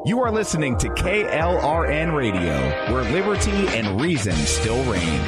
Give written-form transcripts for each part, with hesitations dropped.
You are listening to KLRN Radio, where liberty and reason still reign.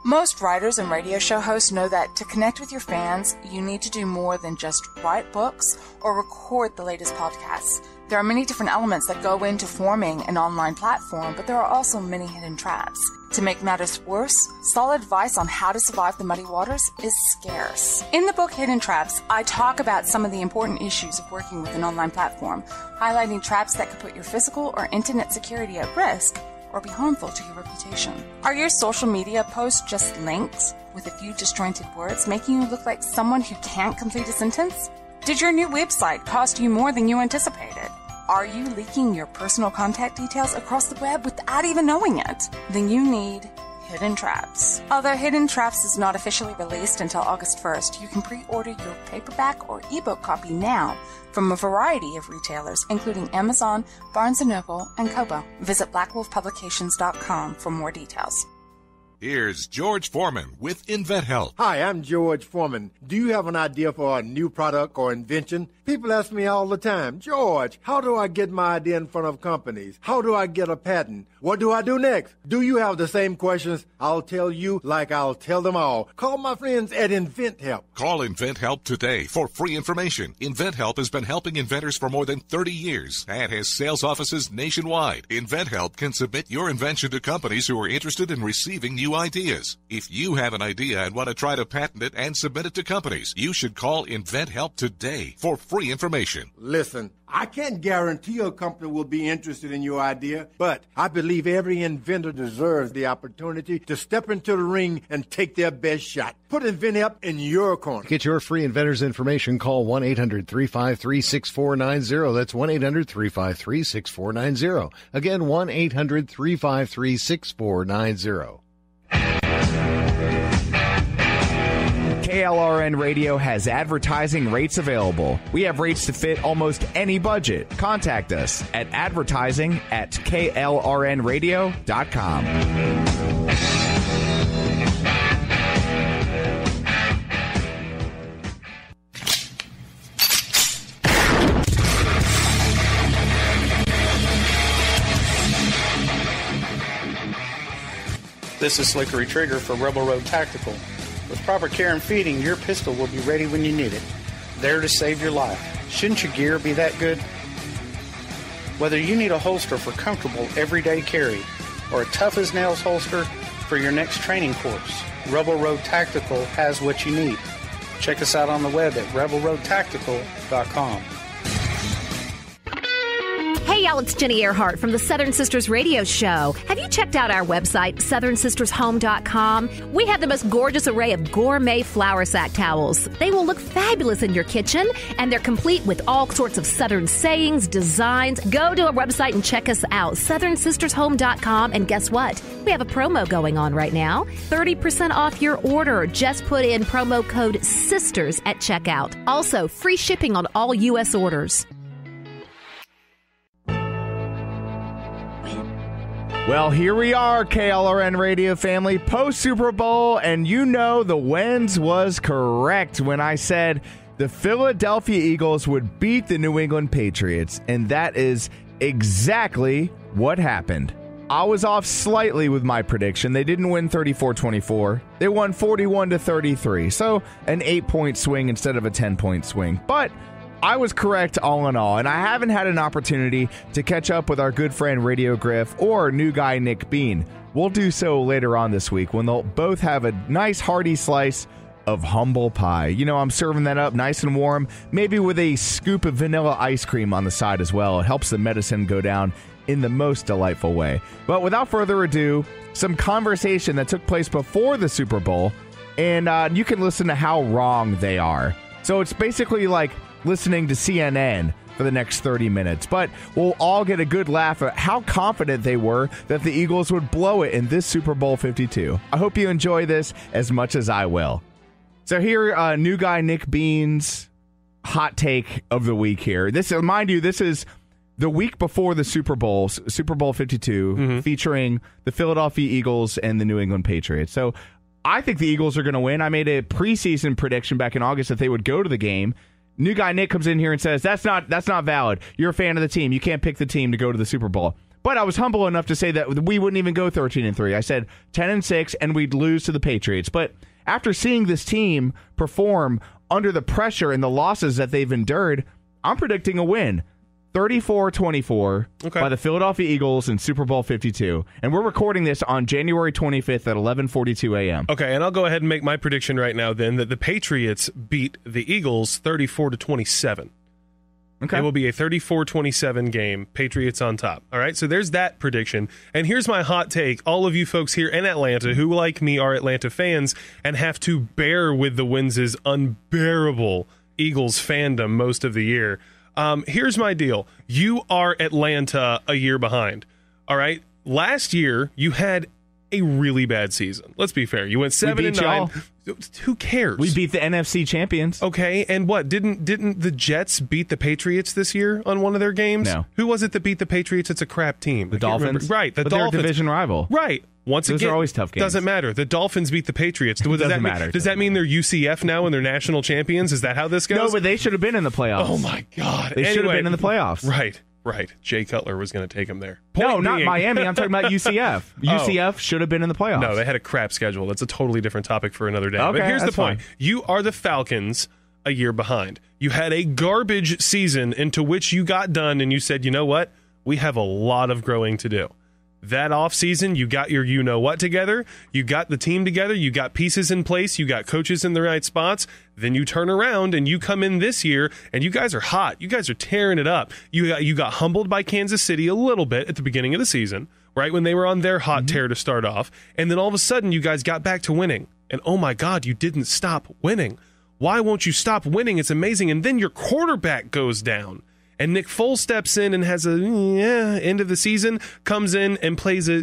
Most writers and radio show hosts know that to connect with your fans, you need to do more than just write books or record the latest podcasts. There are many different elements that go into forming an online platform, but there are also many hidden traps. To make matters worse, solid advice on how to survive the muddy waters is scarce. In the book Hidden Traps, I talk about some of the important issues of working with an online platform, highlighting traps that could put your physical or internet security at risk or be harmful to your reputation. Are your social media posts just links with a few disjointed words, making you look like someone who can't complete a sentence? Did your new website cost you more than you anticipated? Are you leaking your personal contact details across the web without even knowing it? Then you need Hidden Traps. Although Hidden Traps is not officially released until August 1st, you can pre-order your paperback or ebook copy now from a variety of retailers, including Amazon, Barnes & Noble, and Kobo. Visit blackwolfpublications.com for more details. Here's George Foreman with InventHelp. Hi, I'm George Foreman. Do you have an idea for a new product or invention? People ask me all the time, George, how do I get my idea in front of companies? How do I get a patent? What do I do next? Do you have the same questions? I'll tell you like I'll tell them all. Call my friends at InventHelp. Call InventHelp today for free information. InventHelp has been helping inventors for more than 30 years and has sales offices nationwide. InventHelp can submit your invention to companies who are interested in receiving new ideas. If you have an idea and want to try to patent it and submit it to companies, you should call InventHelp today for free information. Listen, I can't guarantee a company will be interested in your idea, but I believe every inventor deserves the opportunity to step into the ring and take their best shot. Put InventHelp in your corner. Get your free inventor's information. Call 1-800-353-6490. That's 1-800-353-6490. Again, 1-800-353-6490. KLRN Radio has advertising rates available. We have rates to fit almost any budget. Contact us at advertising@klrnradio.com. This is Slickery Trigger for Rebel Road Tactical. With proper care and feeding, your pistol will be ready when you need it, there to save your life. Shouldn't your gear be that good? Whether you need a holster for comfortable everyday carry or a tough-as-nails holster for your next training course, Rebel Road Tactical has what you need. Check us out on the web at rebelroadtactical.com. Hey y'all, it's Jenny Earhart from the Southern Sisters Radio Show. Have you checked out our website, southernsistershome.com? We have the most gorgeous array of gourmet flour sack towels. They will look fabulous in your kitchen, and they're complete with all sorts of Southern sayings, designs. Go to our website and check us out, southernsistershome.com, and guess what? We have a promo going on right now. 30% off your order. Just put in promo code SISTERS at checkout. Also, free shipping on all U.S. orders. Well, here we are, KLRN Radio family, post-Super Bowl, and you know the Wens was correct when I said the Philadelphia Eagles would beat the New England Patriots, and that is exactly what happened. I was off slightly with my prediction. They didn't win 34-24. They won 41-33, so an 8-point swing instead of a 10-point swing. But I was correct all in all, and I haven't had an opportunity to catch up with our good friend Radio Griff or new guy Nick Bean. We'll do so later on this week when they'll both have a nice hearty slice of humble pie. You know, I'm serving that up nice and warm, maybe with a scoop of vanilla ice cream on the side as well. It helps the medicine go down in the most delightful way. But without further ado, some conversation that took place before the Super Bowl, and you can listen to how wrong they are. So it's basically like listening to CNN for the next 30 minutes. But we'll all get a good laugh at how confident they were that the Eagles would blow it in this Super Bowl 52. I hope you enjoy this as much as I will. So here, new guy Nick Bean's hot take of the week here. This, mind you, this is the week before the Super Bowl, Super Bowl 52, featuring the Philadelphia Eagles and the New England Patriots. So I think the Eagles are going to win. I made a preseason prediction back in August that they would go to the game. New guy Nick comes in here and says, that's not valid. You're a fan of the team. You can't pick the team to go to the Super Bowl. But I was humble enough to say that we wouldn't even go 13-3. I said 10-6, and we'd lose to the Patriots. But after seeing this team perform under the pressure and the losses that they've endured, I'm predicting a win. 34-24 by the Philadelphia Eagles in Super Bowl 52. And we're recording this on January 25th at 11:42 a.m. Okay, and I'll go ahead and make my prediction right now then that the Patriots beat the Eagles 34-27. Okay. It will be a 34-27 game, Patriots on top. All right, so there's that prediction. And here's my hot take. All of you folks here in Atlanta who, like me, are Atlanta fans and have to bear with the Wins' unbearable Eagles fandom most of the year. Here's my deal. You are Atlanta a year behind. All right? Last year, you had a really bad season. Let's be fair. You went 7-9. Who cares? We beat the NFC champions. Okay, and what? Didn't the Jets beat the Patriots this year on one of their games? No. Who was it that beat the Patriots? It's a crap team. The Dolphins. Right, the but Dolphins. They're a division rival. Right. Once Those again, are always tough games. Doesn't matter. The Dolphins beat the Patriots. Doesn't matter. Does that mean they're UCF now and they're national champions? Is that how this goes? No, but they should have been in the playoffs. Oh, my God. They should have been in the playoffs. Right. Jay Cutler was going to take them there. No, not Miami. I'm talking about UCF. UCF should have been in the playoffs. No, they had a crap schedule. That's a totally different topic for another day. Okay, but here's the point. fine. You are the Falcons a year behind. You had a garbage season into which you got done and you said, you know what? We have a lot of growing to do. That offseason, you got your you-know-what together, you got the team together, you got pieces in place, you got coaches in the right spots, then you turn around and you come in this year, and you guys are hot. You guys are tearing it up. You got humbled by Kansas City a little bit at the beginning of the season, right, when they were on their hot tear to start off, and then all of a sudden you guys got back to winning. And oh my God, you didn't stop winning. Why won't you stop winning? It's amazing. And then your quarterback goes down. And Nick Foles steps in and has a end of the season, comes in and plays a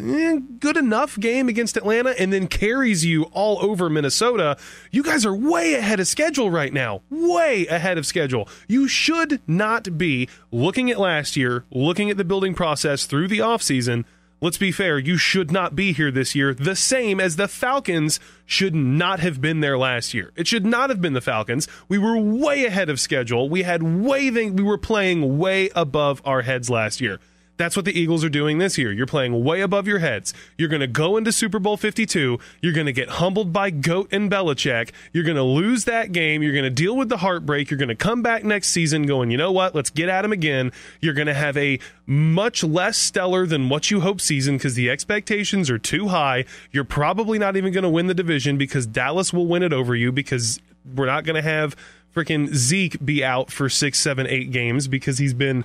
good enough game against Atlanta and then carries you all over Minnesota. You guys are way ahead of schedule right now. Way ahead of schedule. You should not be looking at last year, looking at the building process through the offseason. Let's be fair, you should not be here this year, the same as the Falcons should not have been there last year. It should not have been the Falcons. We were way ahead of schedule. We were playing way above our heads last year. That's what the Eagles are doing this year. You're playing way above your heads. You're going to go into Super Bowl 52. You're going to get humbled by Goat and Belichick. You're going to lose that game. You're going to deal with the heartbreak. You're going to come back next season going, you know what? Let's get at him again. You're going to have a much less stellar than what you hope season because the expectations are too high. You're probably not even going to win the division because Dallas will win it over you because we're not going to have freaking Zeke be out for 6, 7, 8 games because he's been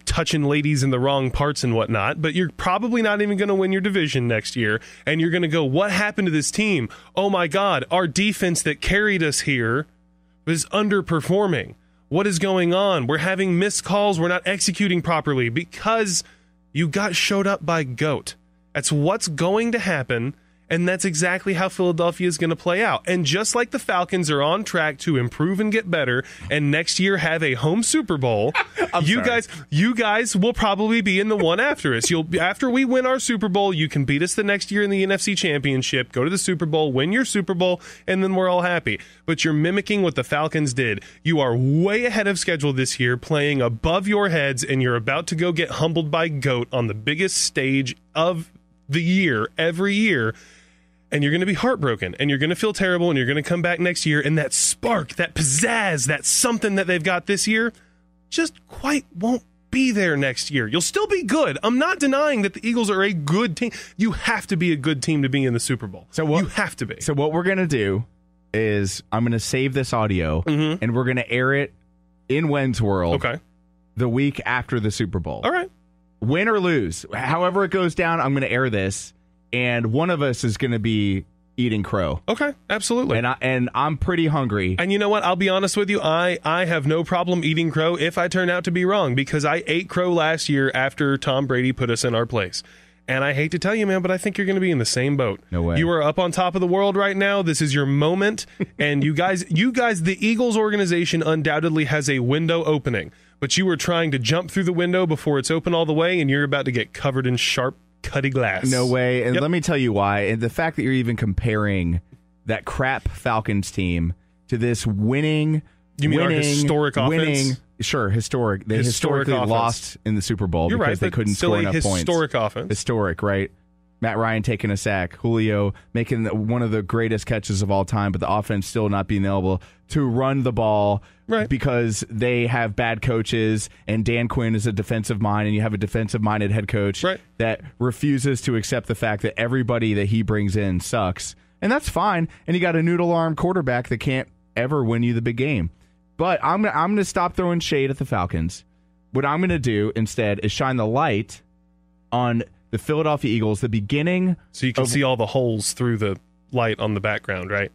touching ladies in the wrong parts and whatnot, but you're probably not even going to win your division next year, and you're going to go, what happened to this team? Oh my God, our defense that carried us here is underperforming. What is going on? We're having missed calls. We're not executing properly because you got showed up by Goat. That's what's going to happen. And that's exactly how Philadelphia is going to play out. And just like the Falcons are on track to improve and get better, and next year have a home Super Bowl, you guys will probably be in the one after us. After we win our Super Bowl, you can beat us the next year in the NFC Championship, go to the Super Bowl, win your Super Bowl, and then we're all happy. But you're mimicking what the Falcons did. You are way ahead of schedule this year, playing above your heads, and you're about to go get humbled by Goat on the biggest stage of the year, every year. And you're going to be heartbroken, and you're going to feel terrible, and you're going to come back next year, and that spark, that pizzazz, that something that they've got this year just quite won't be there next year. You'll still be good. I'm not denying that the Eagles are a good team. You have to be a good team to be in the Super Bowl. You have to be. So what we're going to do is I'm going to save this audio, and we're going to air it in Wen's World the week after the Super Bowl. All right. Win or lose, however it goes down, I'm going to air this. And one of us is going to be eating crow. Okay, absolutely. And I'm pretty hungry. And you know what? I'll be honest with you. I have no problem eating crow if I turn out to be wrong because I ate crow last year after Tom Brady put us in our place. And I hate to tell you, man, but I think you're going to be in the same boat. No way. You are up on top of the world right now. This is your moment. And you guys, the Eagles organization undoubtedly has a window opening. But you were trying to jump through the window before it's open all the way, and you're about to get covered in sharp cutty glass. No way. And let me tell you why. And the fact that you're even comparing that crap Falcons team to this winning, You mean our historic offense? Sure, historic. They historically offense. Lost in the Super Bowl because they couldn't score enough points. Historic offense. Historic, right? Matt Ryan taking a sack, Julio making one of the greatest catches of all time, but the offense still not being able to run the ball because they have bad coaches, and Dan Quinn is a defensive mind, and you have a defensive-minded head coach that refuses to accept the fact that everybody that he brings in sucks, and that's fine, and you got a noodle-arm quarterback that can't ever win you the big game. But I'm going to stop throwing shade at the Falcons. What I'm going to do instead is shine the light on the Philadelphia Eagles, the beginning. So you can see all the holes through the light on the background, right?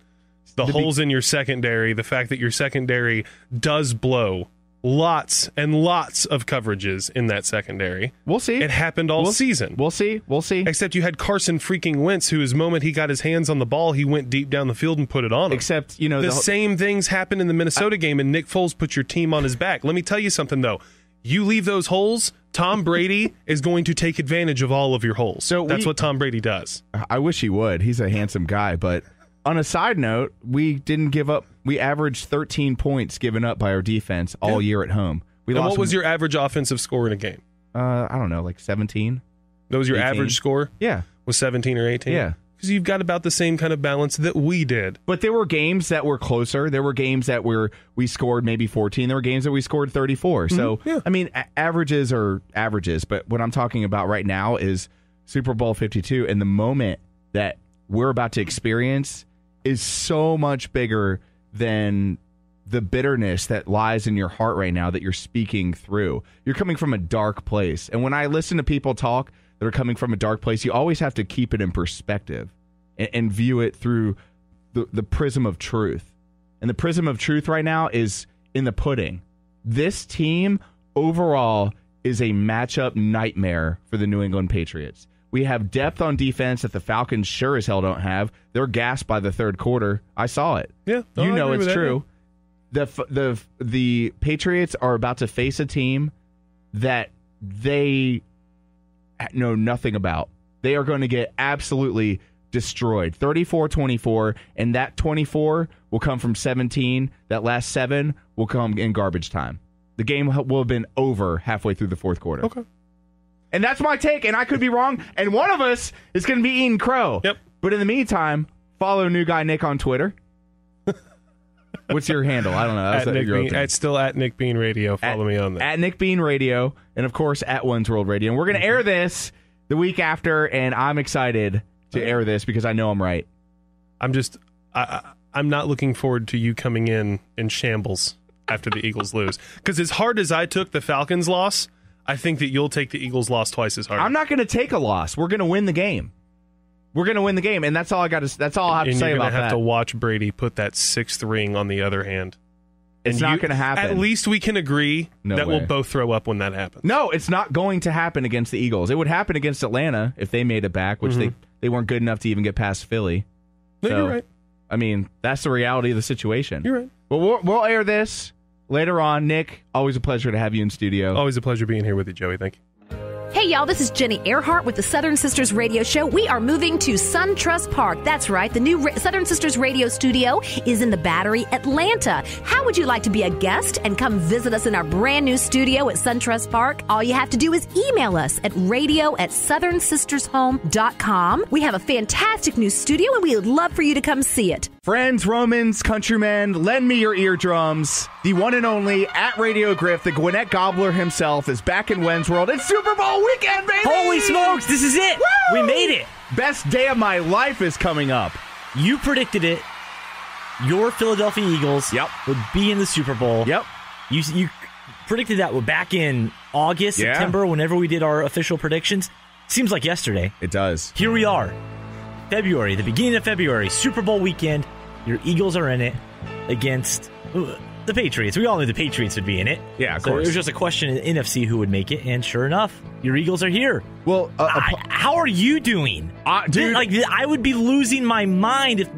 The holes in your secondary, the fact that your secondary does blow lots and lots of coverages in that secondary. We'll see. It happened all season. We'll see. Except you had Carson freaking Wentz, who, the moment he got his hands on the ball, he went deep down the field and put it on him. Except, the same things happened in the Minnesota game, and Nick Foles put your team on his back. Let me tell you something, though. You leave those holes, Tom Brady is going to take advantage of all of your holes. So that's what Tom Brady does. I wish he would. He's a handsome guy. But on a side note, we didn't give up. We averaged 13 points given up by our defense all year at home. And what was your average offensive score in a game? I don't know, like 17. That was your 18. average score? Yeah. Was 17 or 18? Yeah. Because you've got about the same kind of balance that we did. But there were games that were closer. There were games that we scored maybe 14. There were games that we scored 34. So, I mean, averages are averages. But what I'm talking about right now is Super Bowl 52. And the moment that we're about to experience is so much bigger than the bitterness that lies in your heart right now that you're speaking through. You're coming from a dark place. And when I listen to people talk that are coming from a dark place, you always have to keep it in perspective and view it through the prism of truth. And the prism of truth right now is in the pudding. This team overall is a matchup nightmare for the New England Patriots. We have depth on defense that the Falcons sure as hell don't have. They're gassed by the third quarter. I saw it. Yeah, you know it's true. The Patriots are about to face a team that they know nothing about. They are going to get absolutely destroyed. 34-24, and that 24 will come from 17. That last 7 will come in garbage time. The game will have been over halfway through the fourth quarter. Okay. And that's my take, and I could be wrong, and one of us is going to be eating crow. Yep. But in the meantime, follow New Guy Nick on Twitter. What's your handle? I don't know. It's still at Nick Bean Radio. Follow me on that. At Nick Bean Radio, and of course at One's World Radio. And we're going to air this the week after, and I'm excited to air this because I know I'm right. I'm not looking forward to you coming in shambles after the Eagles lose. Because as hard as I took the Falcons loss, I think that you'll take the Eagles loss twice as hard. I'm not going to take a loss. We're going to win the game. We're going to win the game, and that's all I got to. That's all I have to say about that. And you're going to have to watch Brady put that 6th ring on the other hand. It's not going to happen. At least we can agree that we'll both throw up when that happens. No, it's not going to happen against the Eagles. It would happen against Atlanta if they made it back, which they weren't good enough to even get past Philly. No, you're right. I mean, that's the reality of the situation. You're right. Well, we'll air this later on. Nick, always a pleasure to have you in studio. Always a pleasure being here with you, Joey. Thank you. Hey, y'all, this is Jenny Earhart with the Southern Sisters Radio Show. We are moving to SunTrust Park. That's right. The new Southern Sisters Radio Studio is in the Battery, Atlanta. How would you like to be a guest and come visit us in our brand new studio at SunTrust Park? All you have to do is email us at radio@southernsistershome.com. We have a fantastic new studio, and we would love for you to come see it. Friends, Romans, countrymen, lend me your eardrums. The one and only at Radio Griff, the Gwinnett Gobbler himself, is back in Wens World. It's Super Bowl weekend, baby! Holy smokes, this is it! Woo! We made it! Best day of my life is coming up. You predicted it. Your Philadelphia Eagles would be in the Super Bowl. Yep. You predicted that back in August, September, whenever we did our official predictions. Seems like yesterday. It does. Here we are. February, the beginning of February, Super Bowl weekend. Your Eagles are in it against the Patriots. We all knew the Patriots would be in it. Yeah, of so course. It was just a question in NFC who would make it, and sure enough, your Eagles are here. Well, how are you doing? Dude, I would be losing my mind if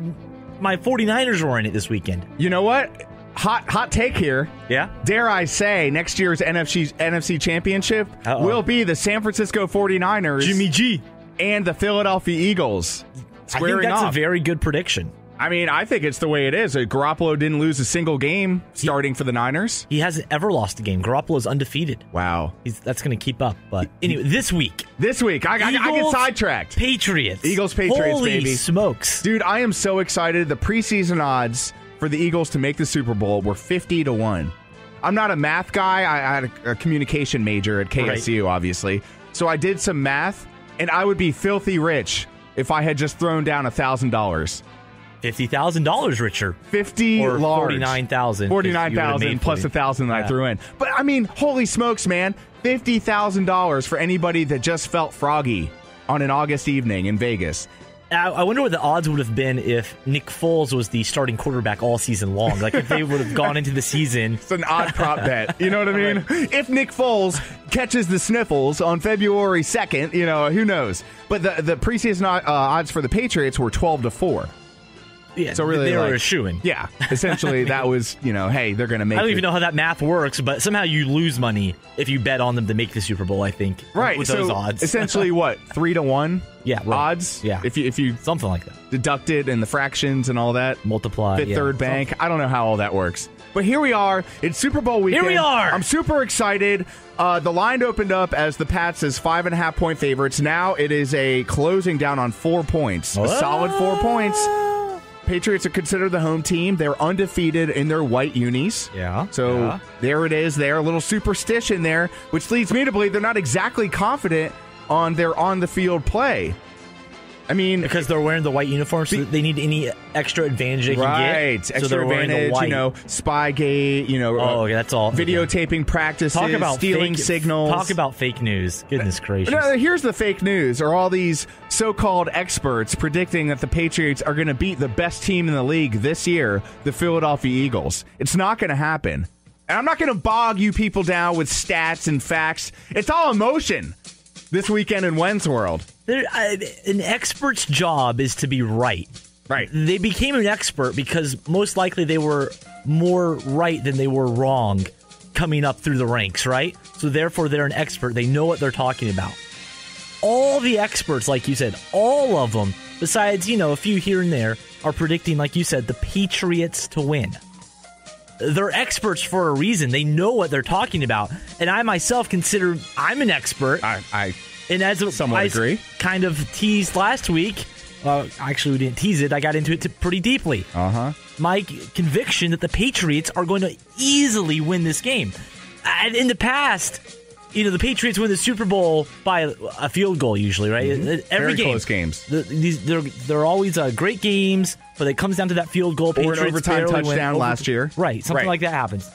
my 49ers were in it this weekend. You know what? Hot take here. Yeah? Dare I say, next year's NFC Championship will be the San Francisco 49ers. Jimmy G. And the Philadelphia Eagles. I think that's a very good prediction. I mean, I think it's the way it is. Garoppolo didn't lose a single game starting for the Niners. He hasn't ever lost a game. Garoppolo's undefeated. Wow. That's going to keep up. But anyway, this week, I get sidetracked. Patriots. Patriots, Holy baby. Smokes. Dude, I am so excited. The preseason odds for the Eagles to make the Super Bowl were 50-1. I'm not a math guy. I had a communication major at KSU, obviously. So I did some math, and I would be filthy rich if I had just thrown down $1,000. $50,000 richer. 50 or large. 49,000. 49,000 plus 1,000 that I threw in. But I mean, holy smokes, man. $50,000 for anybody that just felt froggy on an August evening in Vegas. I wonder what the odds would have been if Nick Foles was the starting quarterback all season long. Like if they would have gone into the season. It's an odd prop bet. You know what I mean? Right. If Nick Foles catches the sniffles on February 2nd, who knows? But the preseason odds for the Patriots were 12-4. Yeah, so really, they were shooing. Yeah, essentially that was, hey, they're going to make. I don't even know how that math works, but somehow you lose money if you bet on them to make the Super Bowl. I think, right? With so those odds, essentially, what 3-1? Yeah, right. Odds. Yeah, if you something like that, deducted and the fractions and all that, multiply. Fifth third bank. Something. I don't know how all that works, but here we are. It's Super Bowl weekend. Here we are. I'm super excited. The line opened up as the Pats as 5.5-point favorites. Now it is a closing down on 4 points, a solid 4 points. Patriots are considered the home team. They're undefeated in their white unis. Yeah. So there it is there. A little superstition there, which leads me to believe they're not exactly confident on their on-the-field play. I mean, because they're wearing the white uniforms, so they need any extra advantage they can get. Right, extra advantage, Spygate, okay, that's all. Videotaping practices, talk about stealing signals. Talk about fake news. Goodness gracious. No, here's the fake news, are all these so-called experts predicting that the Patriots are going to beat the best team in the league this year, the Philadelphia Eagles. It's not going to happen. And I'm not going to bog you people down with stats and facts. It's all emotion this weekend in Wen's world. An expert's job is to be right. Right. They became an expert because most likely they were more right than they were wrong coming up through the ranks, right? So therefore they're an expert. They know what they're talking about. All the experts, like you said, all of them, besides, a few here and there, are predicting, like you said, the Patriots to win. They're experts for a reason. They know what they're talking about. And I myself consider I'm an expert. And as somewhat agree. Kind of teased last week, actually we didn't tease it, I got into it pretty deeply. My conviction that the Patriots are going to easily win this game. In the past, the Patriots win the Super Bowl by a field goal usually, right? Mm-hmm. Every Very game. Close games. They're always great games, but it comes down to that field goal. Or an overtime touchdown last year. Right, something like that happens.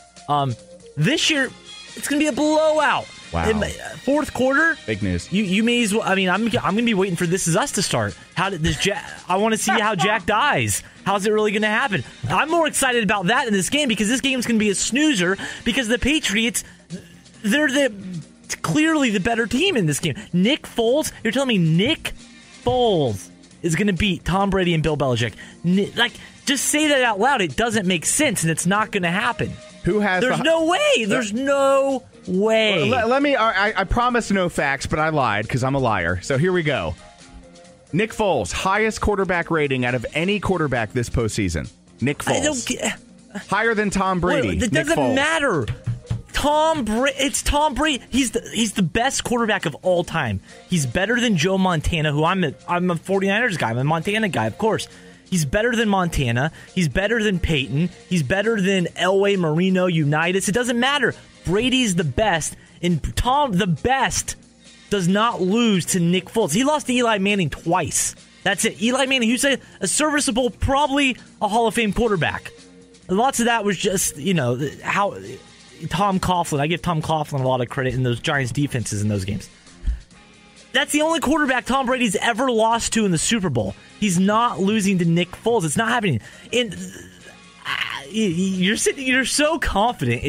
This year, it's going to be a blowout. Wow. In fourth quarter, big news. You may as well. I mean, I'm going to be waiting for This Is Us to start. How did this? I want to see how Jack dies. How's it really going to happen? I'm more excited about that in this game because this game's going to be a snoozer because the Patriots, they're clearly the better team in this game. Nick Foles, you're telling me Nick Foles is going to beat Tom Brady and Bill Belichick? Just say that out loud. It doesn't make sense, and it's not going to happen. Who has? There's no way. There's no way. Let me. I promised no facts, but I lied because I'm a liar. So here we go. Nick Foles, highest quarterback rating out of any quarterback this postseason. Nick Foles, higher than Tom Brady. It doesn't matter. It's Tom Brady. He's the best quarterback of all time. He's better than Joe Montana, who I'm a 49ers guy. I'm a Montana guy, of course. He's better than Montana. He's better than Peyton. He's better than Elway, Marino, Unitas. It doesn't matter. Brady's the best, and Tom, the best, does not lose to Nick Foles. He lost to Eli Manning twice. That's it. Eli Manning, who's a serviceable, probably a Hall of Fame quarterback. And lots of that was just, how Tom Coughlin. I give Tom Coughlin a lot of credit in those Giants defenses in those games. That's the only quarterback Tom Brady's ever lost to in the Super Bowl. He's not losing to Nick Foles. It's not happening. And you're so confident.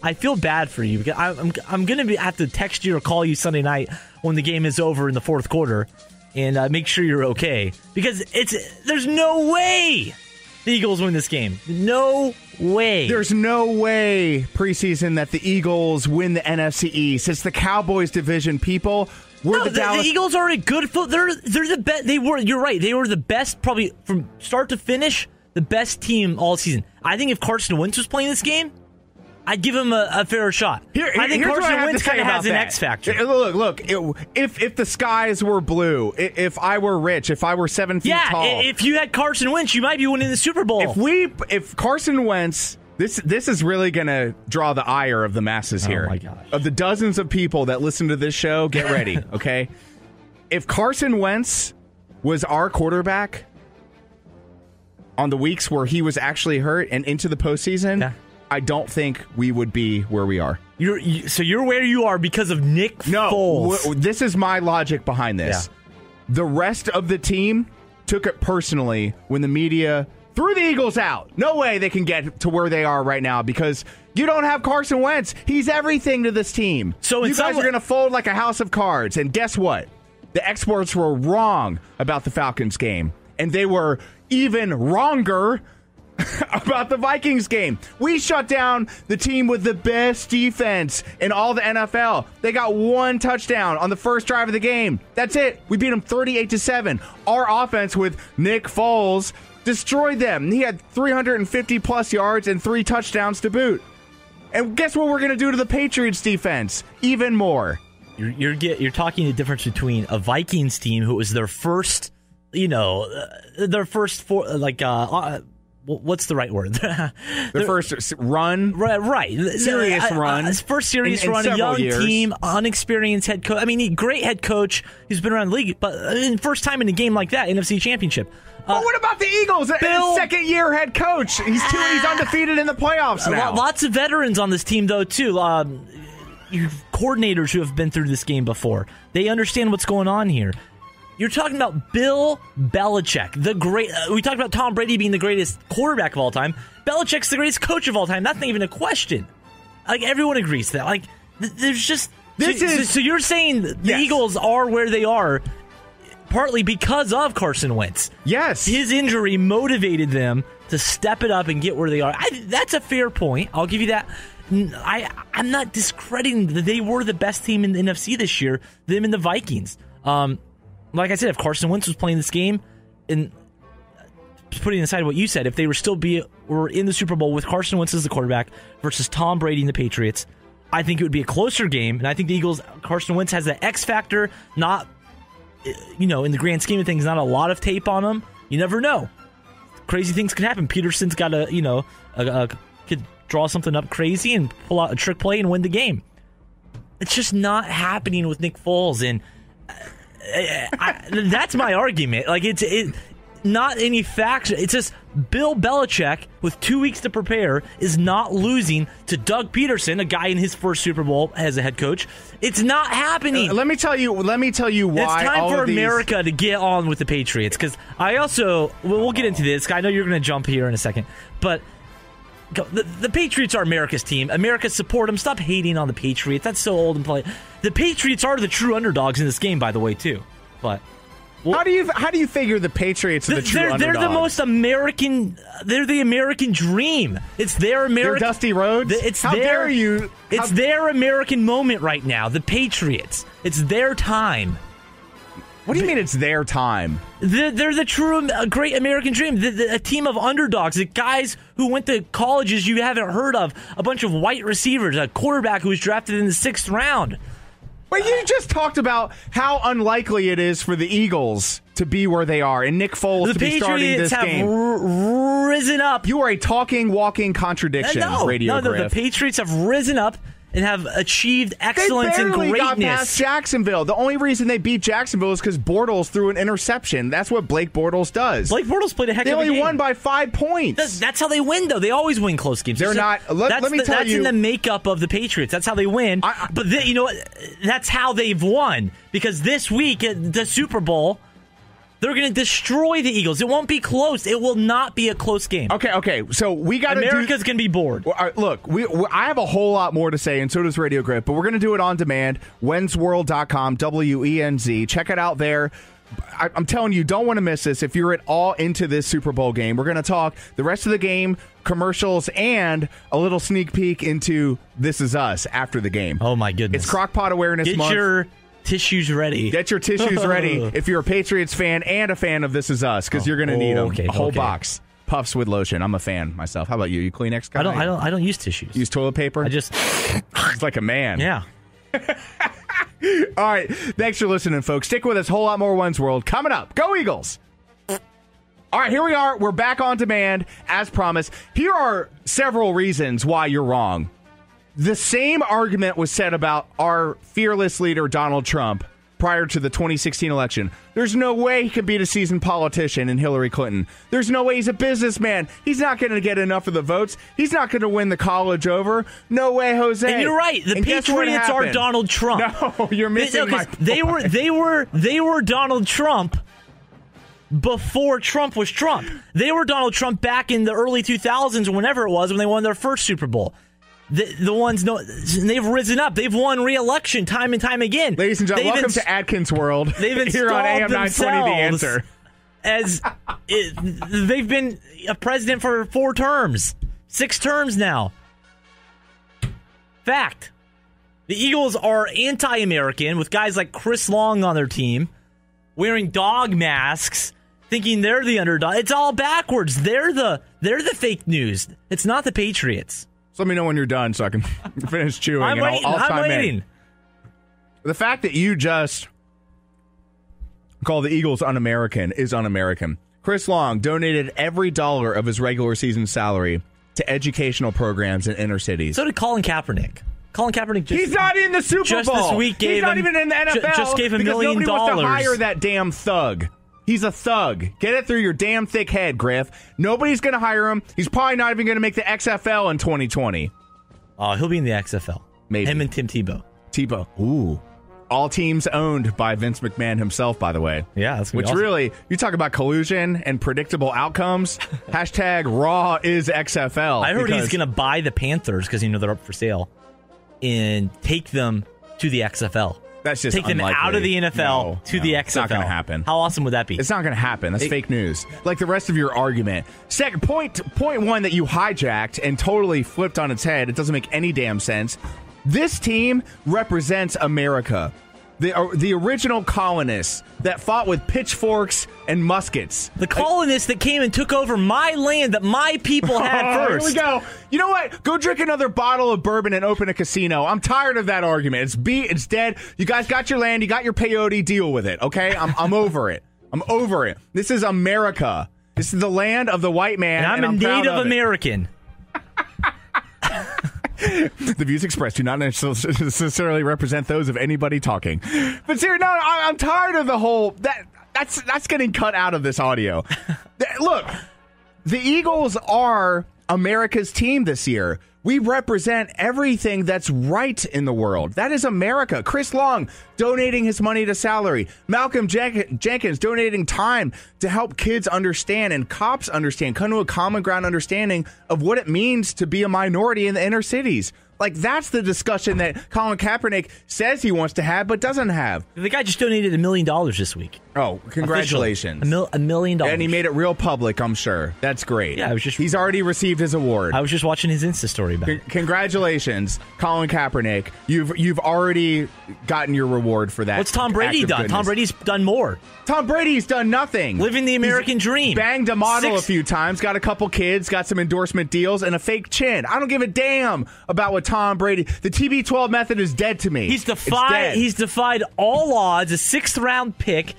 I feel bad for you because I'm going to have to text you or call you Sunday night when the game is over in the fourth quarter and make sure you're okay because there's no way the Eagles win this game. No way. There's no way preseason that the Eagles win the NFC East. It's the Cowboys division, people. The Eagles are a good foot. They're the best. You're right. They were the best, probably from start to finish. the best team all season. I think if Carson Wentz was playing this game, I'd give him a fairer shot. I think Carson Wentz kind of has an X factor. Look. If the skies were blue, if I were rich, if I were 7 feet tall, if you had Carson Wentz, you might be winning the Super Bowl. If Carson Wentz, this is really going to draw the ire of the masses here. Oh my gosh! Of the dozens of people that listen to this show, get ready, okay? If Carson Wentz was our quarterback on the weeks where he was actually hurt and into the postseason, I don't think we would be where we are. So you're where you are because of Nick Foles. This is my logic behind this. Yeah. The rest of the team took it personally when the media threw the Eagles out. No way they can get to where they are right now because you don't have Carson Wentz. He's everything to this team. So you guys are going to fold like a house of cards. And guess what? The experts were wrong about the Falcons game. And they were even wronger about the Vikings game. We shut down the team with the best defense in all the NFL. They got 1 touchdown on the first drive of the game. That's it. We beat them 38-7. Our offense with Nick Foles destroyed them. He had 350-plus yards and 3 touchdowns to boot. And guess what we're going to do to the Patriots defense? Even more. You're talking the difference between a Vikings team who was their first, what's the right word? The first run? Right. Serious run. First serious run, a young team, unexperienced head coach. I mean, great head coach who's been around the league, but first time in a game like that, NFC Championship. But what about the Eagles? Second-year head coach. He's undefeated in the playoffs now. Lots of veterans on this team, though, too. Coordinators who have been through this game before. They understand what's going on here. You're talking about Bill Belichick, the great. We talked about Tom Brady being the greatest quarterback of all time. Belichick's the greatest coach of all time. That's not even a question. Like, everyone agrees to that. Like, there's just so you're saying the Eagles are where they are partly because of Carson Wentz. Yes, his injury motivated them to step it up and get where they are. That's a fair point. I'll give you that. I'm not discrediting that they were the best team in the NFC this year. Them and the Vikings. Like I said, if Carson Wentz was playing this game, and putting aside what you said, if they were in the Super Bowl with Carson Wentz as the quarterback versus Tom Brady and the Patriots, I think it would be a closer game. And I think the Eagles, Carson Wentz has the X factor. Not, in the grand scheme of things, not a lot of tape on him. You never know. Crazy things can happen. Peterson's got could draw something up crazy and pull out a trick play and win the game. It's just not happening with Nick Foles, and that's my argument. Like, it's not any facts. It's just Bill Belichick, with 2 weeks to prepare, is not losing to Doug Peterson, a guy in his first Super Bowl as a head coach. It's not happening. Let me tell you why. It's time for America to get on with the Patriots, because I also we'll get into this. I know you're going to jump here in a second, but the Patriots are America's team. America support them. Stop hating on the Patriots. That's so old and play. The Patriots are the true underdogs in this game, by the way, too. But how do you figure the Patriots are the true underdogs? They're the most American. They're the American dream. It's their American. They're Dusty Rhodes. How dare you? It's their American moment right now. The Patriots. It's their time. What do you mean it's their time? They're the true great American dream. A team of underdogs, the guys who went to colleges you haven't heard of, a bunch of white receivers, a quarterback who was drafted in the 6th round. But you just talked about how unlikely it is for the Eagles to be where they are and Nick Foles to be starting this game. The Patriots have risen up. You are a talking, walking contradiction, Radio Griff. The Patriots have risen up and have achieved excellence and greatness. They barely got past Jacksonville. The only reason they beat Jacksonville is because Bortles threw an interception. That's what Blake Bortles does. Blake Bortles played a heck of a game. They only won by 5 points. That's how they win, though. They always win close games. They're not. Let me tell you. That's in the makeup of the Patriots. That's how they win. But you know what? That's how they've won. Because this week at the Super Bowl, they're going to destroy the Eagles. It won't be close. It will not be a close game. Okay. So we got to America's going to be bored. Look, I have a whole lot more to say, and so does Radio Grip, but we're going to do it on demand. WenzWorld.com, WENZ. Check it out there. I'm telling you, don't want to miss this. If you're at all into this Super Bowl game, we're going to talk the rest of the game, commercials, and a little sneak peek into This Is Us after the game. Oh, my goodness. It's Crockpot Awareness Month. Get your tissues ready. Get your tissues ready if you're a Patriots fan and a fan of This Is Us, because you're going to need them. A whole box. Puffs with lotion. I'm a fan myself. How about you? You Kleenex guy? I don't use tissues. Use toilet paper? I just It's like a man. yeah. All right. Thanks for listening, folks. Stick with us. Whole lot more When's World coming up. Go Eagles. All right, here we are. We're back on demand, as promised. Here are several reasons why you're wrong. The same argument was said about our fearless leader, Donald Trump, prior to the 2016 election. There's no way he could beat a seasoned politician in Hillary Clinton. There's no way he's a businessman. He's not going to get enough of the votes. He's not going to win the college over. No way, Jose. And you're right. The Patriots are Donald Trump. No, you're missing my point. They were Donald Trump before Trump was Trump. They were Donald Trump back in the early 2000s, whenever it was, when they won their first Super Bowl. The ones, they've risen up. They've won re-election time and time again. Ladies and gentlemen, welcome to Adkins World. They've here on AM 920 The Answer. They've been a president for 4 terms, 6 terms now. Fact. The Eagles are anti-American with guys like Chris Long on their team, wearing dog masks, thinking they're the underdog. It's all backwards. They're the fake news. It's not the Patriots. So let me know when you're done so I can finish chewing. I'm waiting. I'll I'm waiting. The fact that you just call the Eagles un-American is un-American. Chris Long donated every dollar of his regular season salary to educational programs in inner cities. So did Colin Kaepernick. Colin Kaepernick he's not in the Super Bowl. Just this week he's not even in the NFL. Just gave $1 million. Nobody wants to hire that damn thug. He's a thug. Get it through your damn thick head, Griff. Nobody's going to hire him. He's probably not even going to make the XFL in 2020. Oh, he'll be in the XFL. Maybe. Him and Tim Tebow. Ooh. All teams owned by Vince McMahon himself, by the way. Yeah, that's Which awesome. Really, you talk about collusion and predictable outcomes. Hashtag Raw is XFL. I heard he's going to buy the Panthers because they're up for sale and take them to the XFL. That's just take them unlikely. out of the NFL to the XFL. It's not going to happen. How awesome would that be? It's not going to happen. That's fake news. Like the rest of your argument. Second point one that you hijacked and totally flipped on its head. It doesn't make any damn sense. This team represents America. The original colonists that fought with pitchforks and muskets. The colonists that came and took over my land that my people had first. Here we go. You know what? Go drink another bottle of bourbon and open a casino. I'm tired of that argument. It's beat. It's dead. You guys got your land. You got your peyote. Deal with it, okay? I'm over it. I'm over it. This is America. This is the land of the white man. And I'm a Native American. The views expressed do not necessarily represent those of anybody talking. But seriously, no, I'm tired of the whole that's getting cut out of this audio. Look, the Eagles are America's team this year. We represent everything that's right in the world. That is America. Chris Long donating his money to salary. Malcolm Jenkins donating time to help kids understand and cops understand, come to a common ground understanding of what it means to be a minority in the inner cities. Like, that's the discussion that Colin Kaepernick says he wants to have but doesn't have. The guy just donated $1 million this week. Oh, congratulations. $1 million. And he made it real public, I'm sure. That's great. Yeah, he's already received his award. I was just watching his Insta story about it. Congratulations, Colin Kaepernick. You've already gotten your reward for that. What's Tom Brady done? Tom Brady's done more. Tom Brady's done nothing. Living the American dream. Banged a model a few times, got a couple kids, got some endorsement deals, and a fake chin. I don't give a damn about what Tom Brady... The TB12 method is dead to me. He's defied all odds, a 6th-round pick.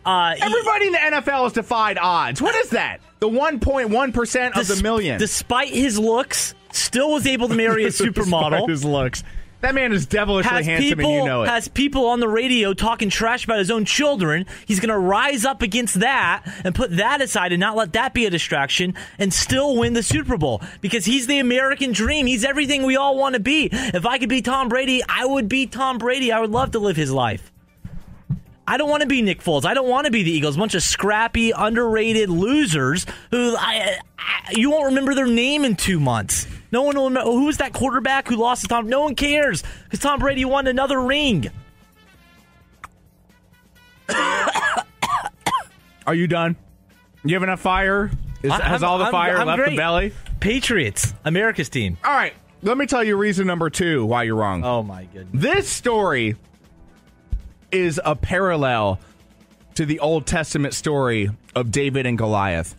Everybody in the NFL has defied odds. What is that? The 1.1% of the million. Despite his looks, still was able to marry a supermodel. Despite his looks. That man is devilishly handsome, and you know it. Has people on the radio talking trash about his own children. He's going to rise up against that and put that aside and not let that be a distraction and still win the Super Bowl because he's the American dream. He's everything we all want to be. If I could be Tom Brady, I would be Tom Brady. I would love to live his life. I don't want to be Nick Foles. I don't want to be the Eagles. A bunch of scrappy, underrated losers who you won't remember their name in 2 months. No one will remember. Who was that quarterback who lost to Tom? No one cares because Tom Brady won another ring. Are you done? You have enough fire? Has all the fire left the belly? Patriots, America's team. All right. Let me tell you reason number 2 why you're wrong. Oh, my goodness. This story is a parallel to the Old Testament story of David and Goliath.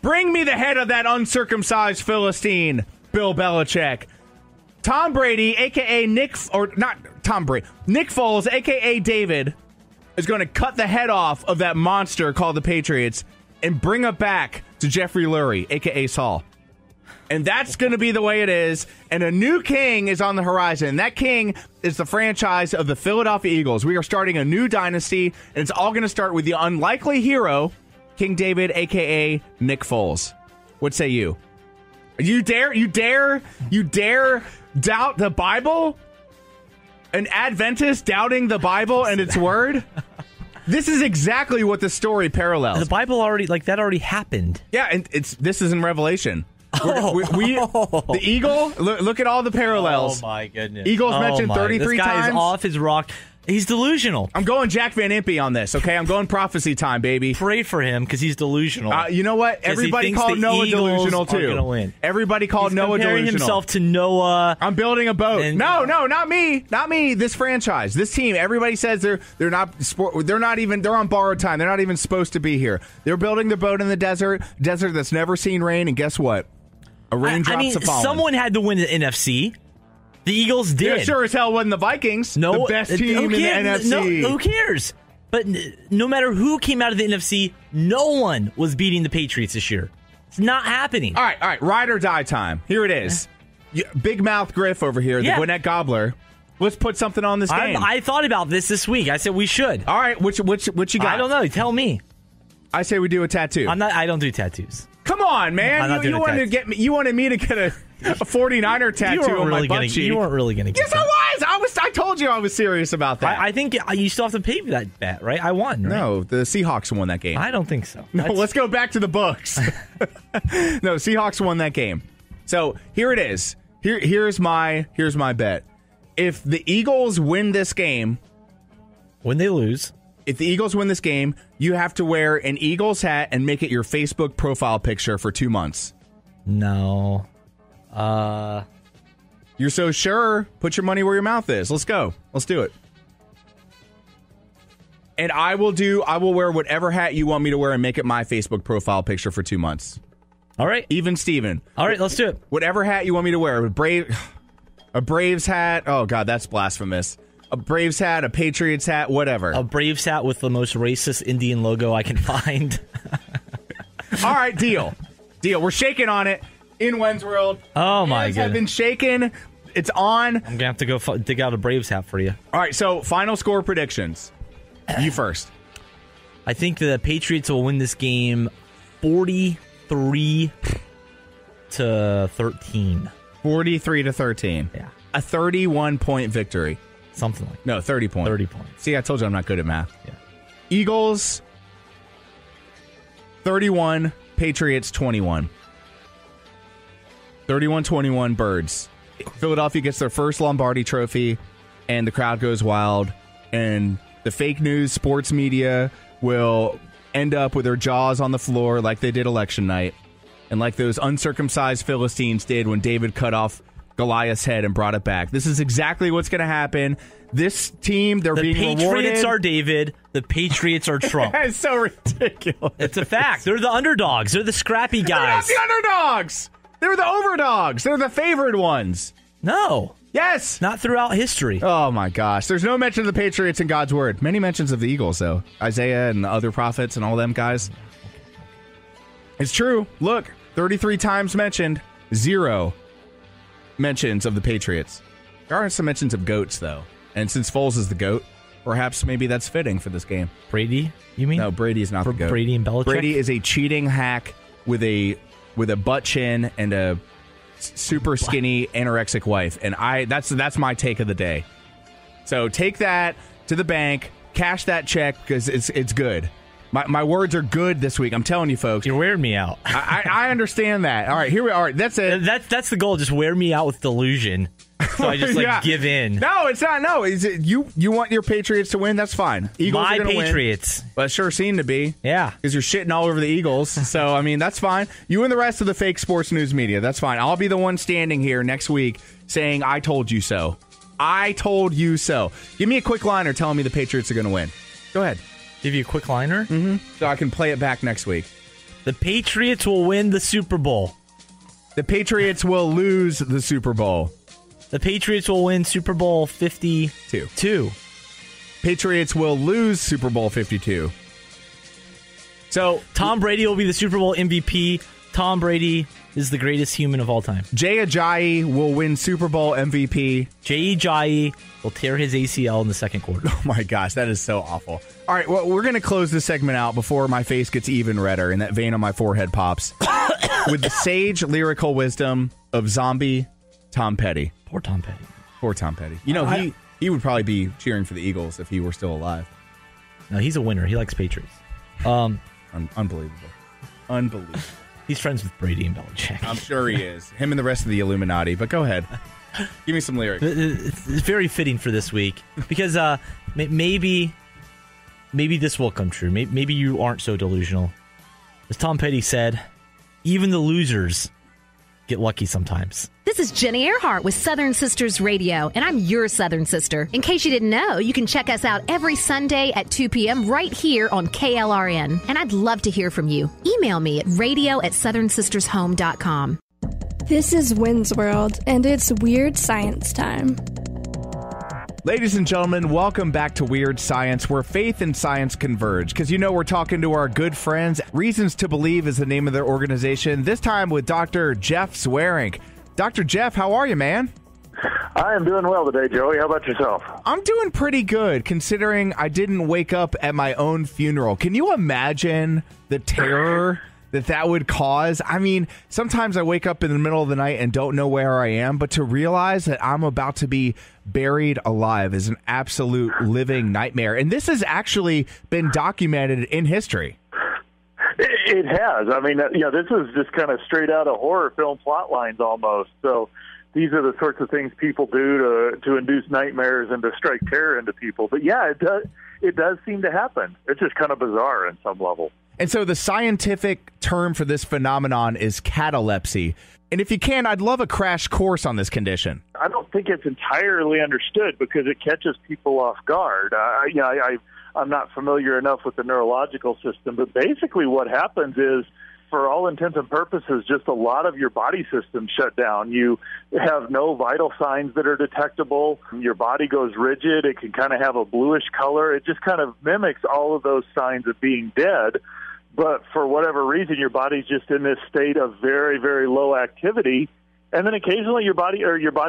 Bring me the head of that uncircumcised Philistine, Bill Belichick. Tom Brady, a.k.a. Nick Foles, a.k.a. David, is going to cut the head off of that monster called the Patriots and bring it back to Jeffrey Lurie, a.k.a. Saul. And that's going to be the way it is. And a new king is on the horizon. That king is the franchise of the Philadelphia Eagles. We are starting a new dynasty, and it's all going to start with the unlikely hero, King David, a.k.a. Nick Foles. What say you? You dare doubt the Bible? An Adventist doubting the Bible and its word? This is exactly what the story parallels. The Bible already happened. Yeah, and this is in Revelation. The eagle, look at all the parallels. Oh, my goodness. Eagles mentioned 33 this guy times. Is off his rock. He's delusional. I'm going Jack Van Impe on this, okay? I'm going prophecy time, baby. Pray for him because he's delusional. You know what? Everybody called Noah delusional, too. Win. Everybody called Noah delusional. Comparing himself to Noah. I'm building a boat. No, not me. Not me. This franchise. This team. Everybody says they're on borrowed time. They're not even supposed to be here. They're building their boat in the desert that's never seen rain, and guess what? A raindrop's have fallen. Someone had to win the NFC. The Eagles did. Yeah, sure as hell wasn't the Vikings. The best team in the NFC. No, who cares? But no matter who came out of the NFC, no one was beating the Patriots this year. It's not happening. All right. Ride or die time. Here it is. Big mouth Griff over here, the Gwinnett Gobbler. Let's put something on this game. I thought about this week. I said we should. All right, what you got? I don't know. Tell me. I say we do a tattoo. I don't do tattoos. Come on, man. You wanted me to get a 49er tattoo on my butt cheek. You weren't really going to get Yes, I was. I told you I was serious about that. I think you still have to pay for that bet, right? I won, right? No, the Seahawks won that game. I don't think so. No, let's go back to the books. No, Seahawks won that game. So here it is. Here's my bet. If the Eagles win this game, when they lose, if the Eagles win this game, you have to wear an Eagles hat and make it your Facebook profile picture for 2 months. No. You're so sure? Put your money where your mouth is. Let's go. Let's do it. And I will wear whatever hat you want me to wear and make it my Facebook profile picture for 2 months. All right. Even Steven. All right, let's do it. Whatever hat you want me to wear. A Braves hat. Oh, God, that's blasphemous. A Braves hat, a Patriots hat, whatever. A Braves hat with the most racist Indian logo I can find. All right, deal. We're shaking on it in Wens World. Oh, my Hands goodness. have been shaken. It's on. I'm going to have to go dig out a Braves hat for you. All right, so final score predictions. You first. I think the Patriots will win this game 43-13. 43-13. Yeah. A 31-point victory. Something like that. No, 30 points. 30 points. See, I told you I'm not good at math. Yeah. Eagles 31, Patriots 21. 31-21 Birds. Philadelphia gets their first Lombardi trophy, and the crowd goes wild, and the fake news sports media will end up with their jaws on the floor like they did election night, and like those uncircumcised Philistines did when David cut off Goliath's head and brought it back. This is exactly what's going to happen. This team, they're being rewarded. The Patriots are David. The Patriots are Trump. It's so ridiculous. It's a fact. They're the underdogs. They're the scrappy guys. They're not the underdogs. They're the overdogs. They're the favored ones. No. Yes. Not throughout history. Oh, my gosh. There's no mention of the Patriots in God's word. Many mentions of the Eagles, though. Isaiah and the other prophets and all them guys. It's true. Look, 33 times mentioned, 0 mentions of the Patriots. There are some mentions of goats, though. And since Foles is the GOAT, perhaps maybe that's fitting for this game. Brady, you mean? No, Brady is not the GOAT. Brady and Belichick? Brady is a cheating hack with a butt chin and a super skinny anorexic wife. And that's my take of the day. So take that to the bank, cash that check because it's good. My words are good this week. I'm telling you, folks. You're wearing me out. I understand that. All right, here we are. That's it. That's the goal. Just wear me out with delusion. So I just give in. No, it's not. No, you want your Patriots to win? That's fine. Eagles My are gonna Patriots. Win. Well, it sure seemed to be. Yeah. Because you're shitting all over the Eagles. So, I mean, that's fine. You and the rest of the fake sports news media, that's fine. I'll be the one standing here next week saying, I told you so. I told you so. Give me a quick liner telling me the Patriots are going to win. Go ahead. Give you a quick liner? Mm-hmm. So I can play it back next week. The Patriots will win the Super Bowl. The Patriots will lose the Super Bowl. The Patriots will win Super Bowl 52. Patriots will lose Super Bowl 52. So Tom Brady will be the Super Bowl MVP. Tom Brady is the greatest human of all time. Jay Ajayi will win Super Bowl MVP. Jay Ajayi will tear his ACL in the second quarter. Oh my gosh, that is so awful. All right, well, we're going to close this segment out before my face gets even redder and that vein on my forehead pops with the sage lyrical wisdom of zombie Tom Petty. Poor Tom Petty. Poor Tom Petty. You know, he would probably be cheering for the Eagles if he were still alive. No, he's a winner. He likes Patriots. Unbelievable. Unbelievable. He's friends with Brady and Belichick. I'm sure he is. Him and the rest of the Illuminati. But go ahead. Give me some lyrics. It's very fitting for this week because maybe this will come true. Maybe you aren't so delusional. As Tom Petty said, even the losers get lucky sometimes. This is Jenny Earhart with Southern Sisters Radio, and I'm your Southern Sister. In case you didn't know, you can check us out every Sunday at 2 p.m. right here on KLRN. And I'd love to hear from you. Email me at radio@southernsistershome.com. This is Wynn's World, and it's Weird Science time. Ladies and gentlemen, welcome back to Weird Science, where faith and science converge. Because you know we're talking to our good friends. Reasons to Believe is the name of their organization. This time with Dr. Jeff Swearink. Dr. Jeff, how are you, man? I am doing well today, Joey. How about yourself? I'm doing pretty good, considering I didn't wake up at my own funeral. Can you imagine the terror that would cause? I mean, sometimes I wake up in the middle of the night and don't know where I am, but to realize that I'm about to be buried alive is an absolute living nightmare. And this has actually been documented in history. It has. I mean, this is just kind of straight out of horror film plot lines almost. So these are the sorts of things people do to induce nightmares and to strike terror into people. But yeah, it does seem to happen. It's just kind of bizarre in some level. And so the scientific term for this phenomenon is catalepsy. And if you can, I'd love a crash course on this condition. I don't think it's entirely understood because it catches people off guard. I'm not familiar enough with the neurological system, but basically what happens is, for all intents and purposes, just a lot of your body systems shut down. You have no vital signs that are detectable. Your body goes rigid. It can kind of have a bluish color. It just kind of mimics all of those signs of being dead. But for whatever reason, your body's just in this state of very, very low activity. And then occasionally your body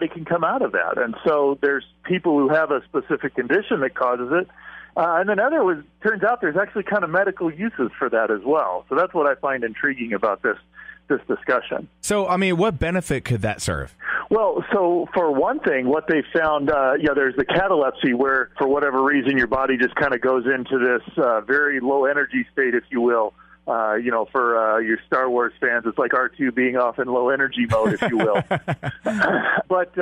can come out of that. And so there's people who have a specific condition that causes it. And then turns out there's actually kind of medical uses for that as well. So that's what I find intriguing about this discussion. So, I mean, what benefit could that serve? Well, so for one thing, what they found, there's the catalepsy where, for whatever reason, your body just kind of goes into this very low energy state, if you will. For your Star Wars fans, it's like R2 being off in low energy mode, if you will. But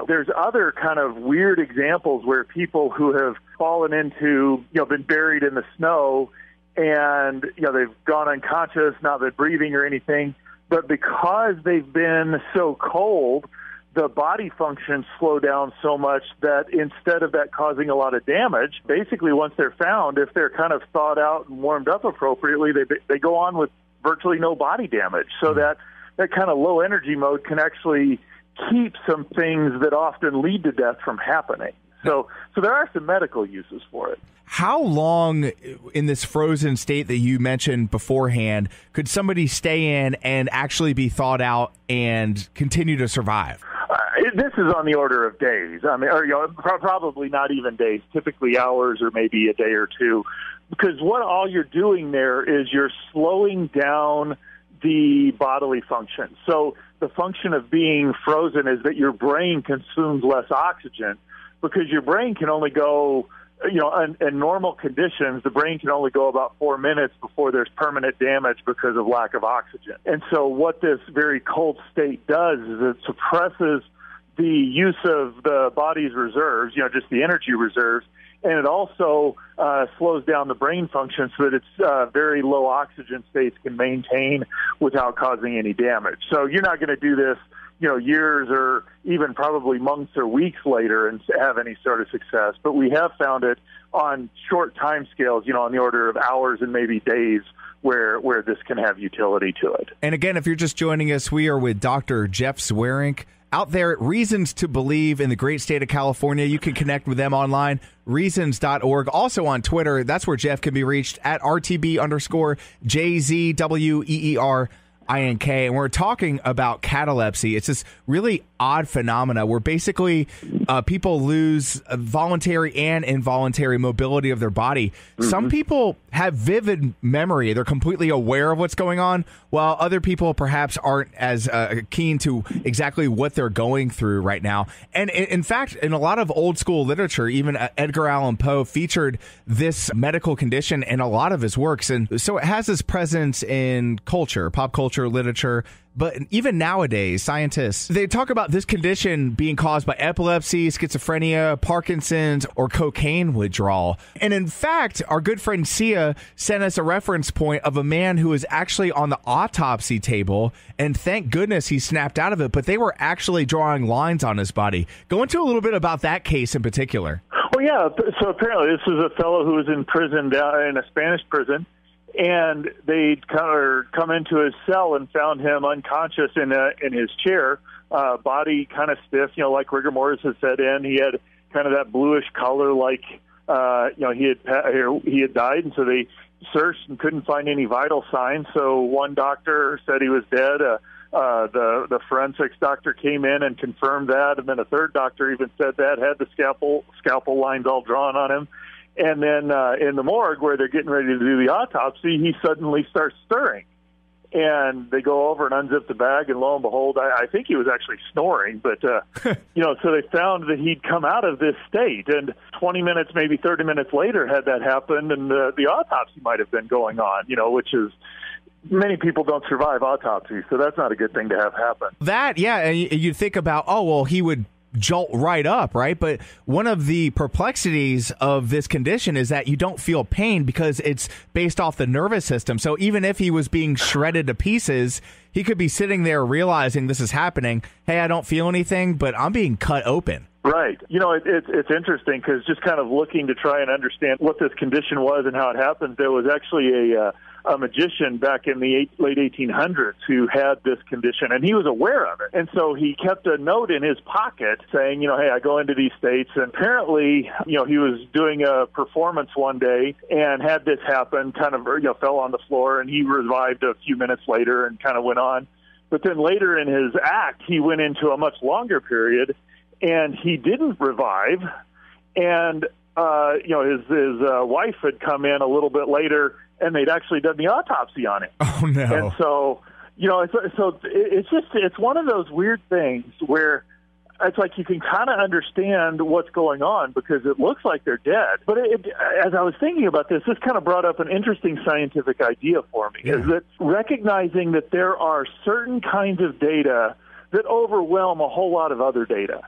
there's other kind of weird examples where people who have fallen into, been buried in the snow and, they've gone unconscious, not been breathing or anything, but because they've been so cold, the body functions slow down so much that instead of that causing a lot of damage, basically once they're found, if they're kind of thawed out and warmed up appropriately, they go on with virtually no body damage. So that kind of low energy mode can actually keep some things that often lead to death from happening. So there are some medical uses for it. How long in this frozen state that you mentioned beforehand could somebody stay in and actually be thawed out and continue to survive? This is on the order of days. I mean, probably not even days, typically hours or maybe a day or two, because all you're doing there is you're slowing down the bodily function. So the function of being frozen is that your brain consumes less oxygen because your brain can only go, in normal conditions, the brain can only go about 4 minutes before there's permanent damage because of lack of oxygen. And so what this very cold state does is it suppresses the use of the body's reserves, just the energy reserves, and it also slows down the brain function so that its very low oxygen states can maintain without causing any damage. So you're not going to do this, years or even probably months or weeks later and have any sort of success. But we have found it on short time scales, on the order of hours and maybe days, where this can have utility to it. And again, if you're just joining us, we are with Dr. Jeff Swearink out there at Reasons to Believe in the great state of California. You can connect with them online, reasons.org. Also on Twitter, that's where Jeff can be reached at RTB_JZWEERINK. And we're talking about catalepsy. It's this really odd phenomena where basically people lose voluntary and involuntary mobility of their body. Mm-hmm. Some people have vivid memory. They're completely aware of what's going on, while other people perhaps aren't as keen to exactly what they're going through right now. And in fact, in a lot of old school literature, even Edgar Allan Poe featured this medical condition in a lot of his works. And so it has its presence in culture, pop culture, literature. But even nowadays, scientists, they talk about this condition being caused by epilepsy, schizophrenia, Parkinson's, or cocaine withdrawal. And in fact, our good friend Sia sent us a reference point of a man who was actually on the autopsy table, and thank goodness he snapped out of it, but they were actually drawing lines on his body. Go into a little bit about that case in particular. Well, yeah, so apparently this was a fellow who was in prison, down in a Spanish prison, and they'd come into his cell and found him unconscious in his chair, body kind of stiff, like rigor mortis had set in. He had kind of that bluish color, like he had died, and so they searched and couldn't find any vital signs. So one doctor said he was dead. The forensics doctor came in and confirmed that, and then a third doctor even said that, had the scalpel lines all drawn on him. And then in the morgue where they're getting ready to do the autopsy, he suddenly starts stirring. And they go over and unzip the bag, and lo and behold, I think he was actually snoring. But, so they found that he'd come out of this state. And 20 minutes, maybe 30 minutes later, had that happened, and the autopsy might have been going on, which is, many people don't survive autopsies, so that's not a good thing to have happen. That, yeah, and you think about, he would jolt right up, right? But one of the perplexities of this condition is that you don't feel pain because it's based off the nervous system. So even if he was being shredded to pieces, he could be sitting there realizing this is happening. Hey, I don't feel anything, but I'm being cut open. Right. It's interesting because just kind of looking to try and understand what this condition was and how it happened, there was actually a magician back in the late 1800s who had this condition, and he was aware of it. And so he kept a note in his pocket saying, hey, I go into these states. And apparently, he was doing a performance one day and had this happen, kind of, fell on the floor, and he revived a few minutes later and kind of went on. But then later in his act, he went into a much longer period, and he didn't revive. And, his wife had come in a little bit later, and they'd actually done the autopsy on him. Oh, no. And so, it's one of those weird things where it's like you can kind of understand what's going on because it looks like they're dead. But as I was thinking about this kind of brought up an interesting scientific idea for me, is that recognizing that there are certain kinds of data that overwhelm a whole lot of other data.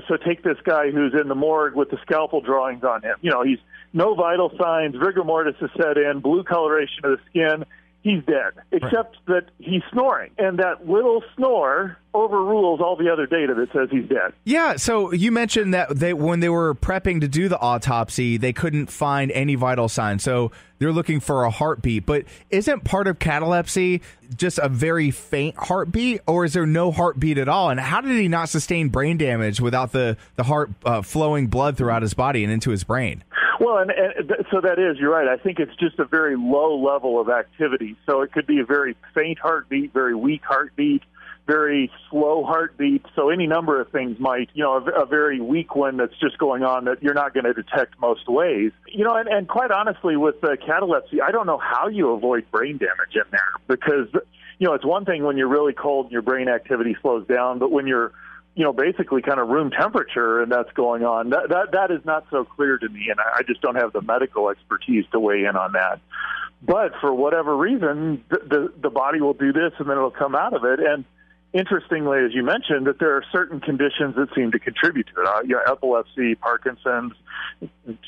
So take this guy who's in the morgue with the scalpel drawings on him. He's no vital signs, rigor mortis is set in, blue coloration of the skin. He's dead, except that he's snoring. And that little snore overrules all the other data that says he's dead. Yeah, so you mentioned that when they were prepping to do the autopsy, they couldn't find any vital signs. So they're looking for a heartbeat. But isn't part of catalepsy just a very faint heartbeat, or is there no heartbeat at all? And how did he not sustain brain damage without the heart flowing blood throughout his body and into his brain? Well, so that is, you're right. I think it's just a very low level of activity. So it could be a very faint heartbeat, very weak heartbeat, very slow heartbeat. So any number of things might, a very weak one that's just going on that you're not going to detect most ways. And quite honestly, with catalepsy, I don't know how you avoid brain damage in there because, it's one thing when you're really cold and your brain activity slows down, but when you're basically kind of room temperature and that's going on, that is not so clear to me, and I just don't have the medical expertise to weigh in on that. But for whatever reason, the body will do this and then it'll come out of it. And interestingly, as you mentioned, that there are certain conditions that seem to contribute to it, epilepsy, Parkinson's,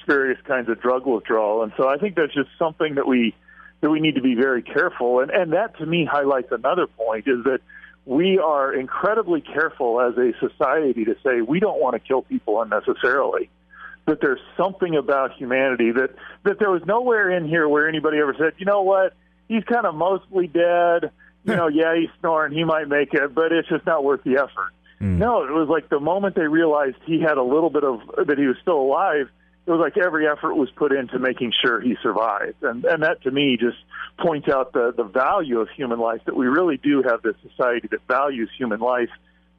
various kinds of drug withdrawal. And so I think that's just something that we need to be very careful. And that, to me, highlights another point, is that we are incredibly careful as a society to say we don't want to kill people unnecessarily. That there's something about humanity that there was nowhere in here where anybody ever said, you know what, he's kind of mostly dead. You know, yeah, he's snoring, he might make it, but it's just not worth the effort. No, it was like the moment they realized he had a little bit of, that he was still alive, it was like every effort was put into making sure he survived. And that, to me, just points out the value of human life, that we really do have this society that values human life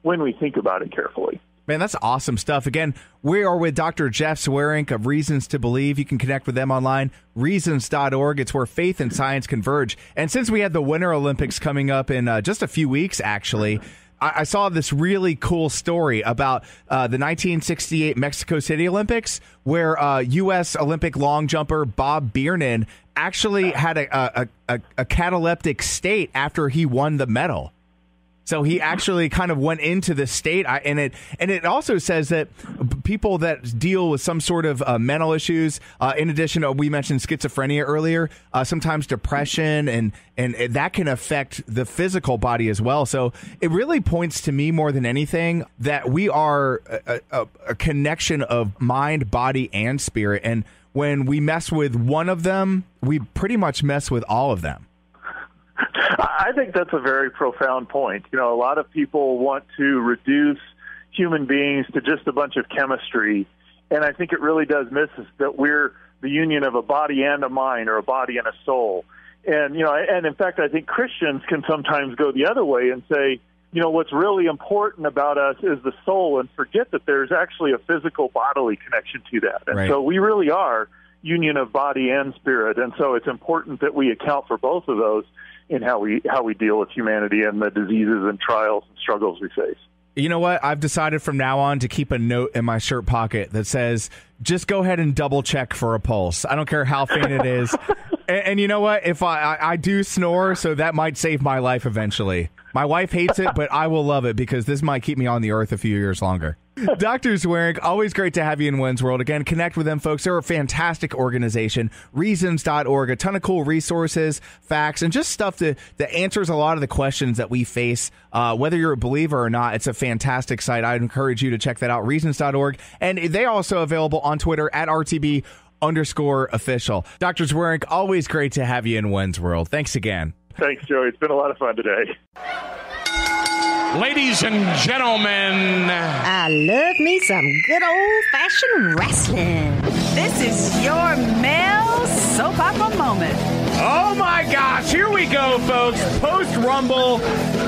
when we think about it carefully. Man, that's awesome stuff. Again, we are with Dr. Jeff Swearink of Reasons to Believe. You can connect with them online, reasons.org. It's where faith and science converge. And since we had the Winter Olympics coming up in just a few weeks, actually, I saw this really cool story about the 1968 Mexico City Olympics, where U.S. Olympic long jumper Bob Biernan actually had a cataleptic state after he won the medal. So he actually kind of went into the state, and it also says that people that deal with some sort of mental issues, in addition to, we mentioned schizophrenia earlier, sometimes depression, and that can affect the physical body as well. So it really points to me more than anything that we are a connection of mind, body, and spirit. And when we mess with one of them, we pretty much mess with all of them. I think that's a very profound point. You know, a lot of people want to reduce human beings to just a bunch of chemistry, and I think it really does miss us that we're the union of a body and a mind, or a body and a soul. And, you know, and in fact, I think Christians can sometimes go the other way and say, you know, what's really important about us is the soul, and forget that there's actually a physical bodily connection to that. And so we really are union of body and spirit, and so it's important that we account for both of those in how we deal with humanity and the diseases and trials and struggles we face. You know what? I've decided from now on to keep a note in my shirt pocket that says, just go ahead and double check for a pulse. I don't care how faint it is. And you know what? If I do snore, so that might save my life eventually. My wife hates it, but I will love it because this might keep me on the earth a few years longer. Dr. Swearink, always great to have you in Wayne's World. Again, connect with them, folks. They're a fantastic organization. Reasons.org, a ton of cool resources, facts, and just stuff that answers a lot of the questions that we face. Whether you're a believer or not, it's a fantastic site. I'd encourage you to check that out, reasons.org. And they also available on Twitter at RTB_official. Dr. Swearink, always great to have you in Wayne's World. Thanks again. Thanks, Joey. It's been a lot of fun today. Ladies and gentlemen, I love me some good old-fashioned wrestling. This is your male soap opera moment. Oh my gosh, here we go, folks. Post-Rumble,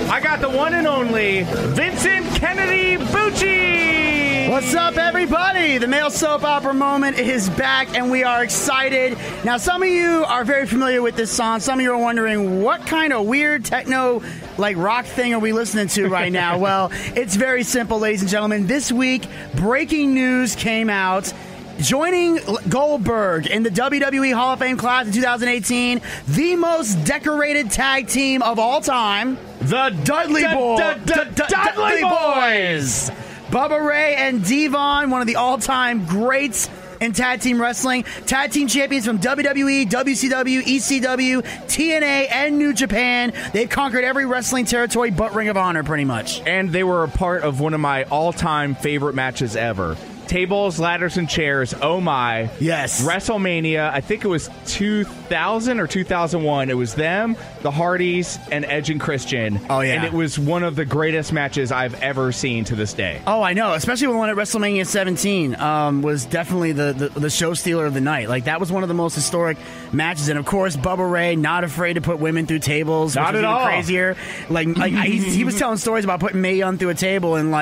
I got the one and only Vincent Kennedy Bucci. What's up, everybody? The male soap opera moment is back, and we are excited. Now, some of you are very familiar with this song. Some of you are wondering, what kind of weird techno, rock thing are we listening to right now? Well, it's very simple, ladies and gentlemen. This week, breaking news came out. Joining Goldberg in the WWE Hall of Fame class in 2018, the most decorated tag team of all time, the Dudley Boys. Dudley Boys. Bubba Ray and Devon, one of the all-time greats in tag team wrestling. Tag team champions from WWE, WCW, ECW, TNA, and New Japan. They've conquered every wrestling territory but Ring of Honor, pretty much. And they were a part of one of my all-time favorite matches ever. Tables, ladders, and chairs. Oh my. Yes. WrestleMania, I think it was 2000 or 2001. It was them, the Hardys, and Edge and Christian. Oh, yeah. And it was one of the greatest matches I've ever seen to this day. Oh, I know. Especially the one at WrestleMania 17 was definitely the show stealer of the night. That was one of the most historic matches. And, of course, Bubba Ray, not afraid to put women through tables. Not at all. Crazier. He was telling stories about putting Mae Young through a table and,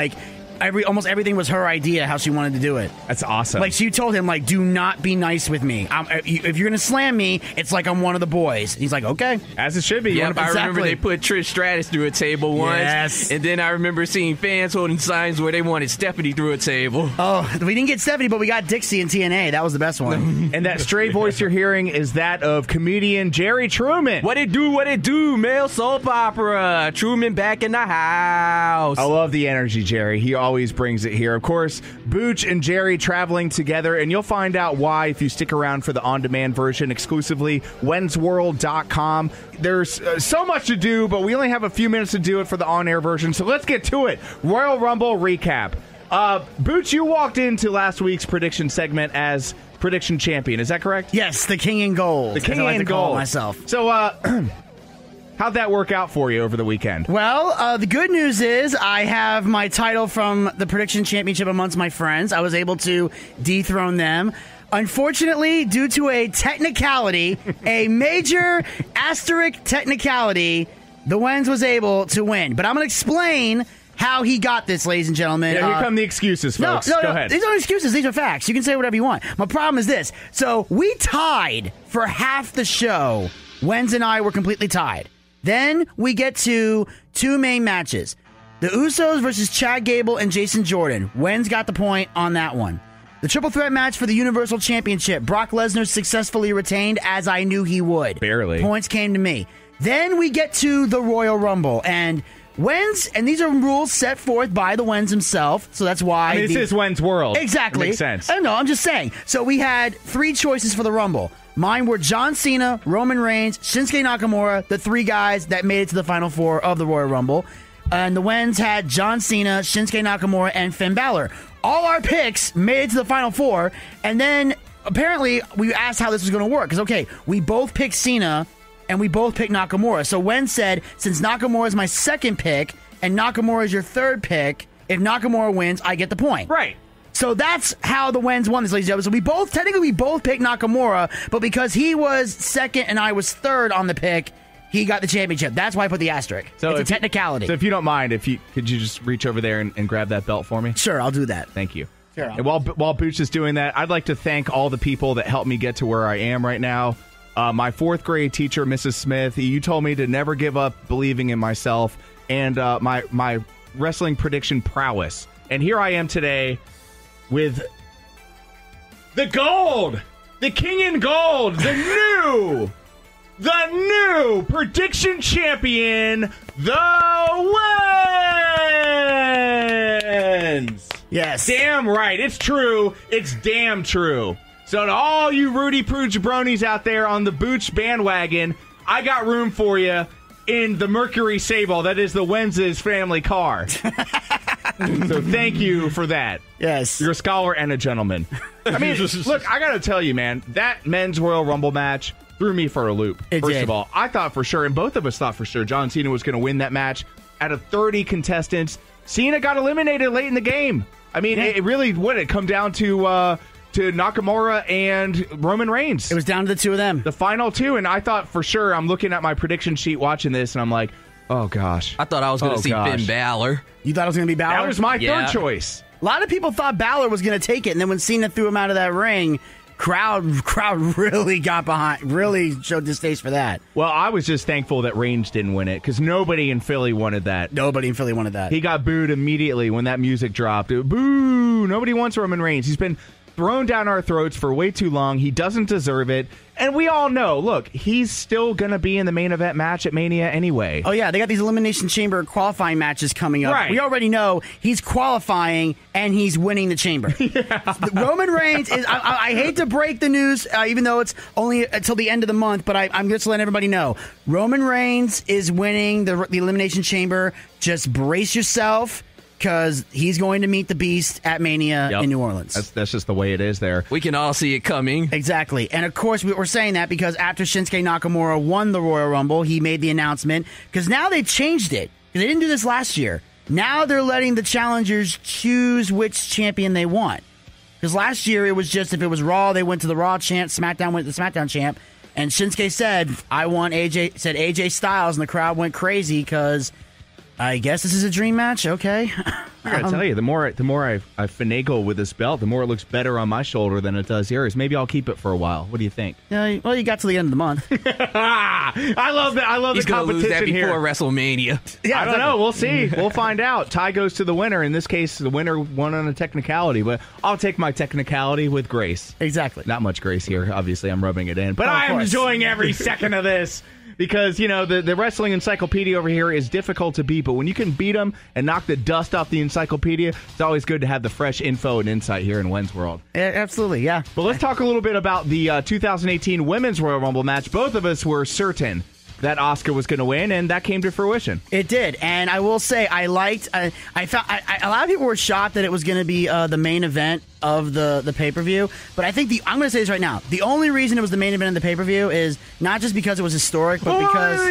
almost everything was her idea how she wanted to do it. That's awesome. She told him, do not be nice with me. If you're going to slam me, it's like I'm one of the boys. He's like, okay. As it should be. Yep, I remember they put Trish Stratus through a table once. Yes. And then I remember seeing fans holding signs where they wanted Stephanie through a table. Oh, we didn't get Stephanie, but we got Dixie in TNA. That was the best one. And that stray voice you're hearing is that of comedian Jerry Truman. What it do, male soap opera. Truman back in the house. I love the energy, Jerry. He always always brings it here. Of course, Booch and Jerry traveling together, and you'll find out why if you stick around for the on-demand version exclusively, wensworld.com. There's so much to do, but we only have a few minutes to do it for the on-air version, so let's get to it. Royal Rumble recap. Booch, you walked into last week's prediction segment as prediction champion. Is that correct? Yes, the king in gold. The king I like in to call gold. myself. So, how'd that work out for you over the weekend? Well, the good news is I have my title from the prediction championship amongst my friends. I was able to dethrone them. Unfortunately, due to a technicality, a major asterisk technicality, the Wens was able to win. But I'm going to explain how he got this, ladies and gentlemen. Yeah, here come the excuses, folks. No, Go ahead. These aren't excuses. These are facts. You can say whatever you want. My problem is this. So we tied for half the show. Wens and I were completely tied. Then we get to two main matches. The Usos versus Chad Gable and Jason Jordan. Wens got the point on that one. The triple threat match for the Universal Championship. Brock Lesnar successfully retained, as I knew he would. Barely. Points came to me. Then we get to the Royal Rumble. And Wens, and these are rules set forth by the Wens himself, so that's why... this is Wens World. Exactly. It makes sense. I know, I'm just saying. So we had three choices for the Rumble. Mine were John Cena, Roman Reigns, Shinsuke Nakamura, the three guys that made it to the Final Four of the Royal Rumble. And the Wens had John Cena, Shinsuke Nakamura, and Finn Balor. All our picks made it to the Final Four, and then apparently we asked how this was going to work. Because, okay, we both picked Cena, and we both picked Nakamura. So Wens said, since Nakamura is my second pick, and Nakamura is your third pick, if Nakamura wins, I get the point. Right. So that's how the Wens won this, ladies and gentlemen. So we both picked Nakamura, but because he was second and I was third on the pick, he got the championship. That's why I put the asterisk. So it's a technicality. So if you don't mind, could you just reach over there and grab that belt for me? Sure, I'll do that. Thank you. Sure. And while Booch is doing that, I'd like to thank all the people that helped me get to where I am right now. My fourth grade teacher, Mrs. Smith, you told me to never give up believing in myself and my wrestling prediction prowess. And here I am today with the gold, the king in gold, the new prediction champion, the Wens. Yes. Damn right. It's true. It's damn true. So to all you Rudy Prue jabronis out there on the Booch bandwagon, I got room for you in the Mercury Sable. That is the Wens' family car. So thank you for that. Yes. You're a scholar and a gentleman. I mean, look, I got to tell you, man, that men's Royal Rumble match threw me for a loop. First of all, I thought for sure, and both of us thought for sure, John Cena was going to win that match. Out of 30 contestants, Cena got eliminated late in the game. I mean, it really would it come down to Nakamura and Roman Reigns. It was down to the two of them. The final two, and I thought for sure, I'm looking at my prediction sheet watching this, and I'm like, oh, gosh. I thought I was going to see Finn Balor. You thought it was going to be Balor? That was my third choice. A lot of people thought Balor was going to take it, and then when Cena threw him out of that ring, crowd really got behind, really showed distaste for that. Well, I was just thankful that Reigns didn't win it, because nobody in Philly wanted that. Nobody in Philly wanted that. He got booed immediately when that music dropped. Boo! Nobody wants Roman Reigns. He's been thrown down our throats for way too long. He doesn't deserve it. And we all know, look, he's still going to be in the main event match at Mania anyway. Oh, yeah, they got these Elimination Chamber qualifying matches coming up. Right. We already know he's qualifying and he's winning the chamber. Yeah. Roman Reigns is, I hate to break the news, even though it's only until the end of the month, but I'm just letting everybody know. Roman Reigns is winning the Elimination Chamber. Just brace yourself, because he's going to meet the Beast at Mania in New Orleans. That's just the way it is there. We can all see it coming. Exactly. And, of course, we're saying that because after Shinsuke Nakamura won the Royal Rumble, he made the announcement. Because now they've changed it. Because they didn't do this last year. Now they're letting the challengers choose which champion they want. Because last year it was just if it was Raw, they went to the Raw champ, SmackDown went to the SmackDown champ. And Shinsuke said, I want AJ Styles, and the crowd went crazy because I guess this is a dream match. Okay. I gotta tell you, the more I finagle with this belt, the more it looks better on my shoulder than it does yours. Maybe I'll keep it for a while. What do you think? Well, you got to the end of the month. I love that. I love He's the competition lose that before here. WrestleMania. Yeah, I don't know. We'll see. We'll find out. Tie goes to the winner. In this case, the winner won on a technicality, but I'll take my technicality with grace. Exactly. Not much grace here. Obviously, I'm rubbing it in, but I'm enjoying every second of this. because, the wrestling encyclopedia over here is difficult to beat, but when you can beat them and knock the dust off the encyclopedia, it's always good to have the fresh info and insight here in When's World. Absolutely, yeah. But let's talk a little bit about the 2018 Women's Royal Rumble match. Both of us were certain that Asuka was going to win, and that came to fruition. It did, and I will say I liked. I found a lot of people were shocked that it was going to be the main event of the pay-per-view. But I think I'm going to say this right now: the only reason it was the main event of the pay-per-view is not just because it was historic, but because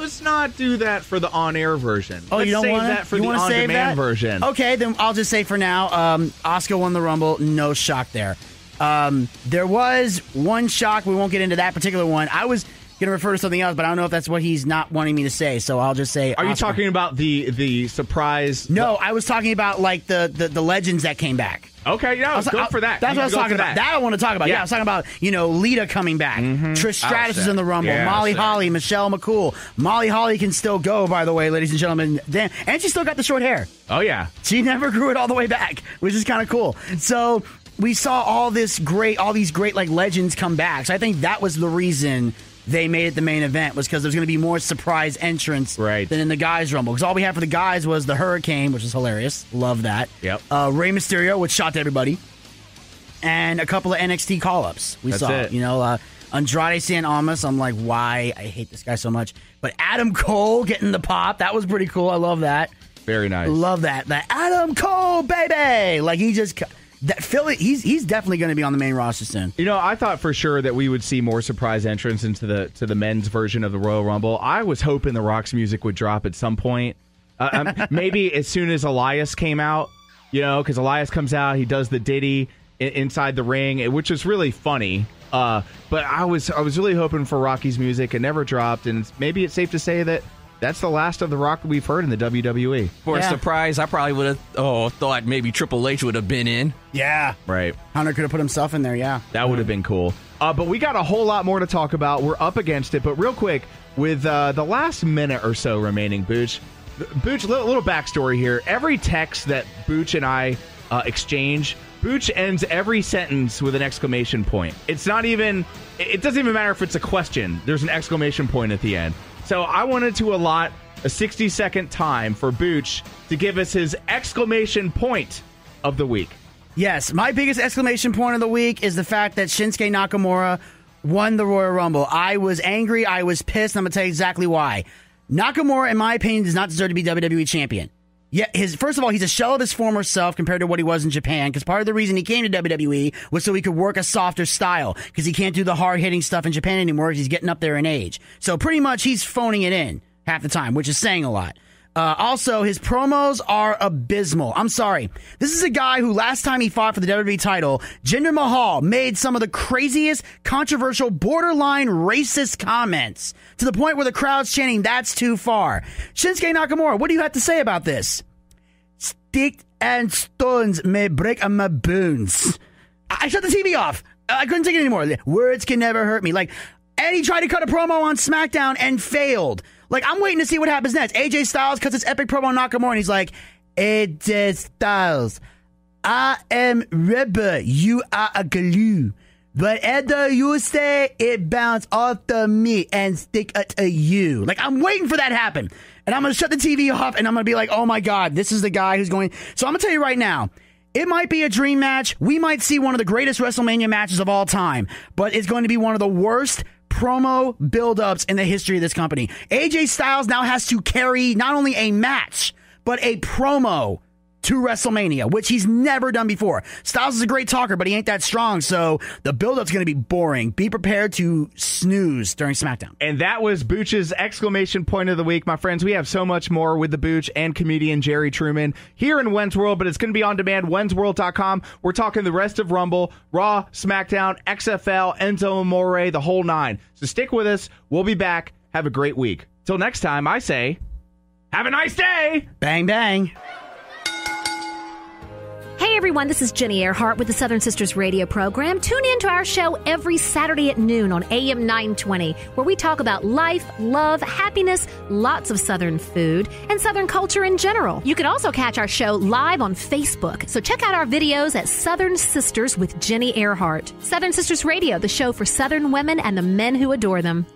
let's not do that for the on-air version. Oh, let's you don't save want that for the on-demand version. Okay, then I'll just say for now, Asuka won the Rumble. No shock there. There was one shock. We won't get into that particular one. I was going to refer to something else, but I don't know if that's what he's not wanting me to say, so I'll just say... Are you talking about the surprise... No, I was talking about, like, the legends that came back. Okay, yeah, go for that. That's what I was talking about. That I want to talk about. Yeah, I was talking about, Lita coming back. Trish Stratus is in the Rumble. Yeah, Molly Holly, Michelle McCool. Molly Holly can still go, by the way, ladies and gentlemen. Damn. And she still got the short hair. Oh, yeah. She never grew it all the way back, which is kind of cool. So... we saw all these great like legends come back. So I think that was the reason they made it the main event, was because there's going to be more surprise entrants than in the guys' Rumble. Because all we had for the guys was the Hurricane, which was hilarious. Love that. Yep. Rey Mysterio, which shocked everybody, and a couple of NXT call-ups. We saw Andrade Cien Almas. I'm like, why? I hate this guy so much. But Adam Cole getting the pop. That was pretty cool. I love that. Very nice. Love that. That Adam Cole, baby. Like he just. Philly, he's definitely going to be on the main roster soon. I thought for sure that we would see more surprise entrants into the men's version of the Royal Rumble. I was hoping the Rock's music would drop at some point. Maybe as soon as Elias came out, because Elias comes out, he does the ditty inside the ring, which is really funny. But I was really hoping for Rocky's music. It never dropped, and maybe it's safe to say that that's the last of The Rock we've heard in the WWE. For a surprise, I probably would have thought maybe Triple H would have been in. Yeah. Right. Hunter could have put himself in there, yeah. That would have been cool. But we got a whole lot more to talk about. We're up against it. But real quick, with the last minute or so remaining, Booch, little backstory here. Every text that Booch and I exchange, Booch ends every sentence with an exclamation point. It doesn't even matter if it's a question. There's an exclamation point at the end. So I wanted to allot a 60-second time for Booch to give us his exclamation point of the week. Yes, my biggest exclamation point of the week is the fact that Shinsuke Nakamura won the Royal Rumble. I was angry. I was pissed. I'm going to tell you exactly why. Nakamura, in my opinion, does not deserve to be WWE champion. Yeah, first of all, he's a shell of his former self compared to what he was in Japan, because part of the reason he came to WWE was so he could work a softer style, because he can't do the hard-hitting stuff in Japan anymore because he's getting up there in age. So pretty much he's phoning it in half the time, which is saying a lot. Also, his promos are abysmal. I'm sorry. This is a guy who last time he fought for the WWE title, Jinder Mahal, made some of the craziest, controversial, borderline racist comments to the point where the crowd's chanting, "That's too far." Shinsuke Nakamura, what do you have to say about this? Stick and stones may break my bones. I shut the TV off. I couldn't take it anymore. Words can never hurt me. And he tried to cut a promo on SmackDown and failed. I'm waiting to see what happens next. AJ Styles cuts his epic promo on Nakamura, and he's like, AJ Styles, I am rubber, you are a glue. Whatever you say, it bounce off to me and stick to you. I'm waiting for that to happen. And I'm going to shut the TV off, and I'm going to be like, oh my God, this is the guy who's going. So I'm going to tell you right now, it might be a dream match. We might see one of the greatest WrestleMania matches of all time, but it's going to be one of the worst promo build-ups in the history of this company. AJ Styles now has to carry not only a match, but a promo to WrestleMania, which he's never done before. Styles is a great talker, but he ain't that strong, so the build-up's going to be boring. Be prepared to snooze during SmackDown. And that was Booch's exclamation point of the week. My friends, we have so much more with the Booch and comedian Jerry Truman here in When's World, but it's going to be on demand, whensworld.com. We're talking the rest of Rumble, Raw, SmackDown, XFL, Enzo Amore, the whole nine. So stick with us. We'll be back. Have a great week. Till next time, I say, have a nice day. Bang, bang. Hey everyone, this is Jenny Earhart with the Southern Sisters radio program. Tune in to our show every Saturday at noon on AM 920, where we talk about life, love, happiness, lots of Southern food, and Southern culture in general. You can also catch our show live on Facebook, so check out our videos at Southern Sisters with Jenny Earhart. Southern Sisters Radio, the show for Southern women and the men who adore them.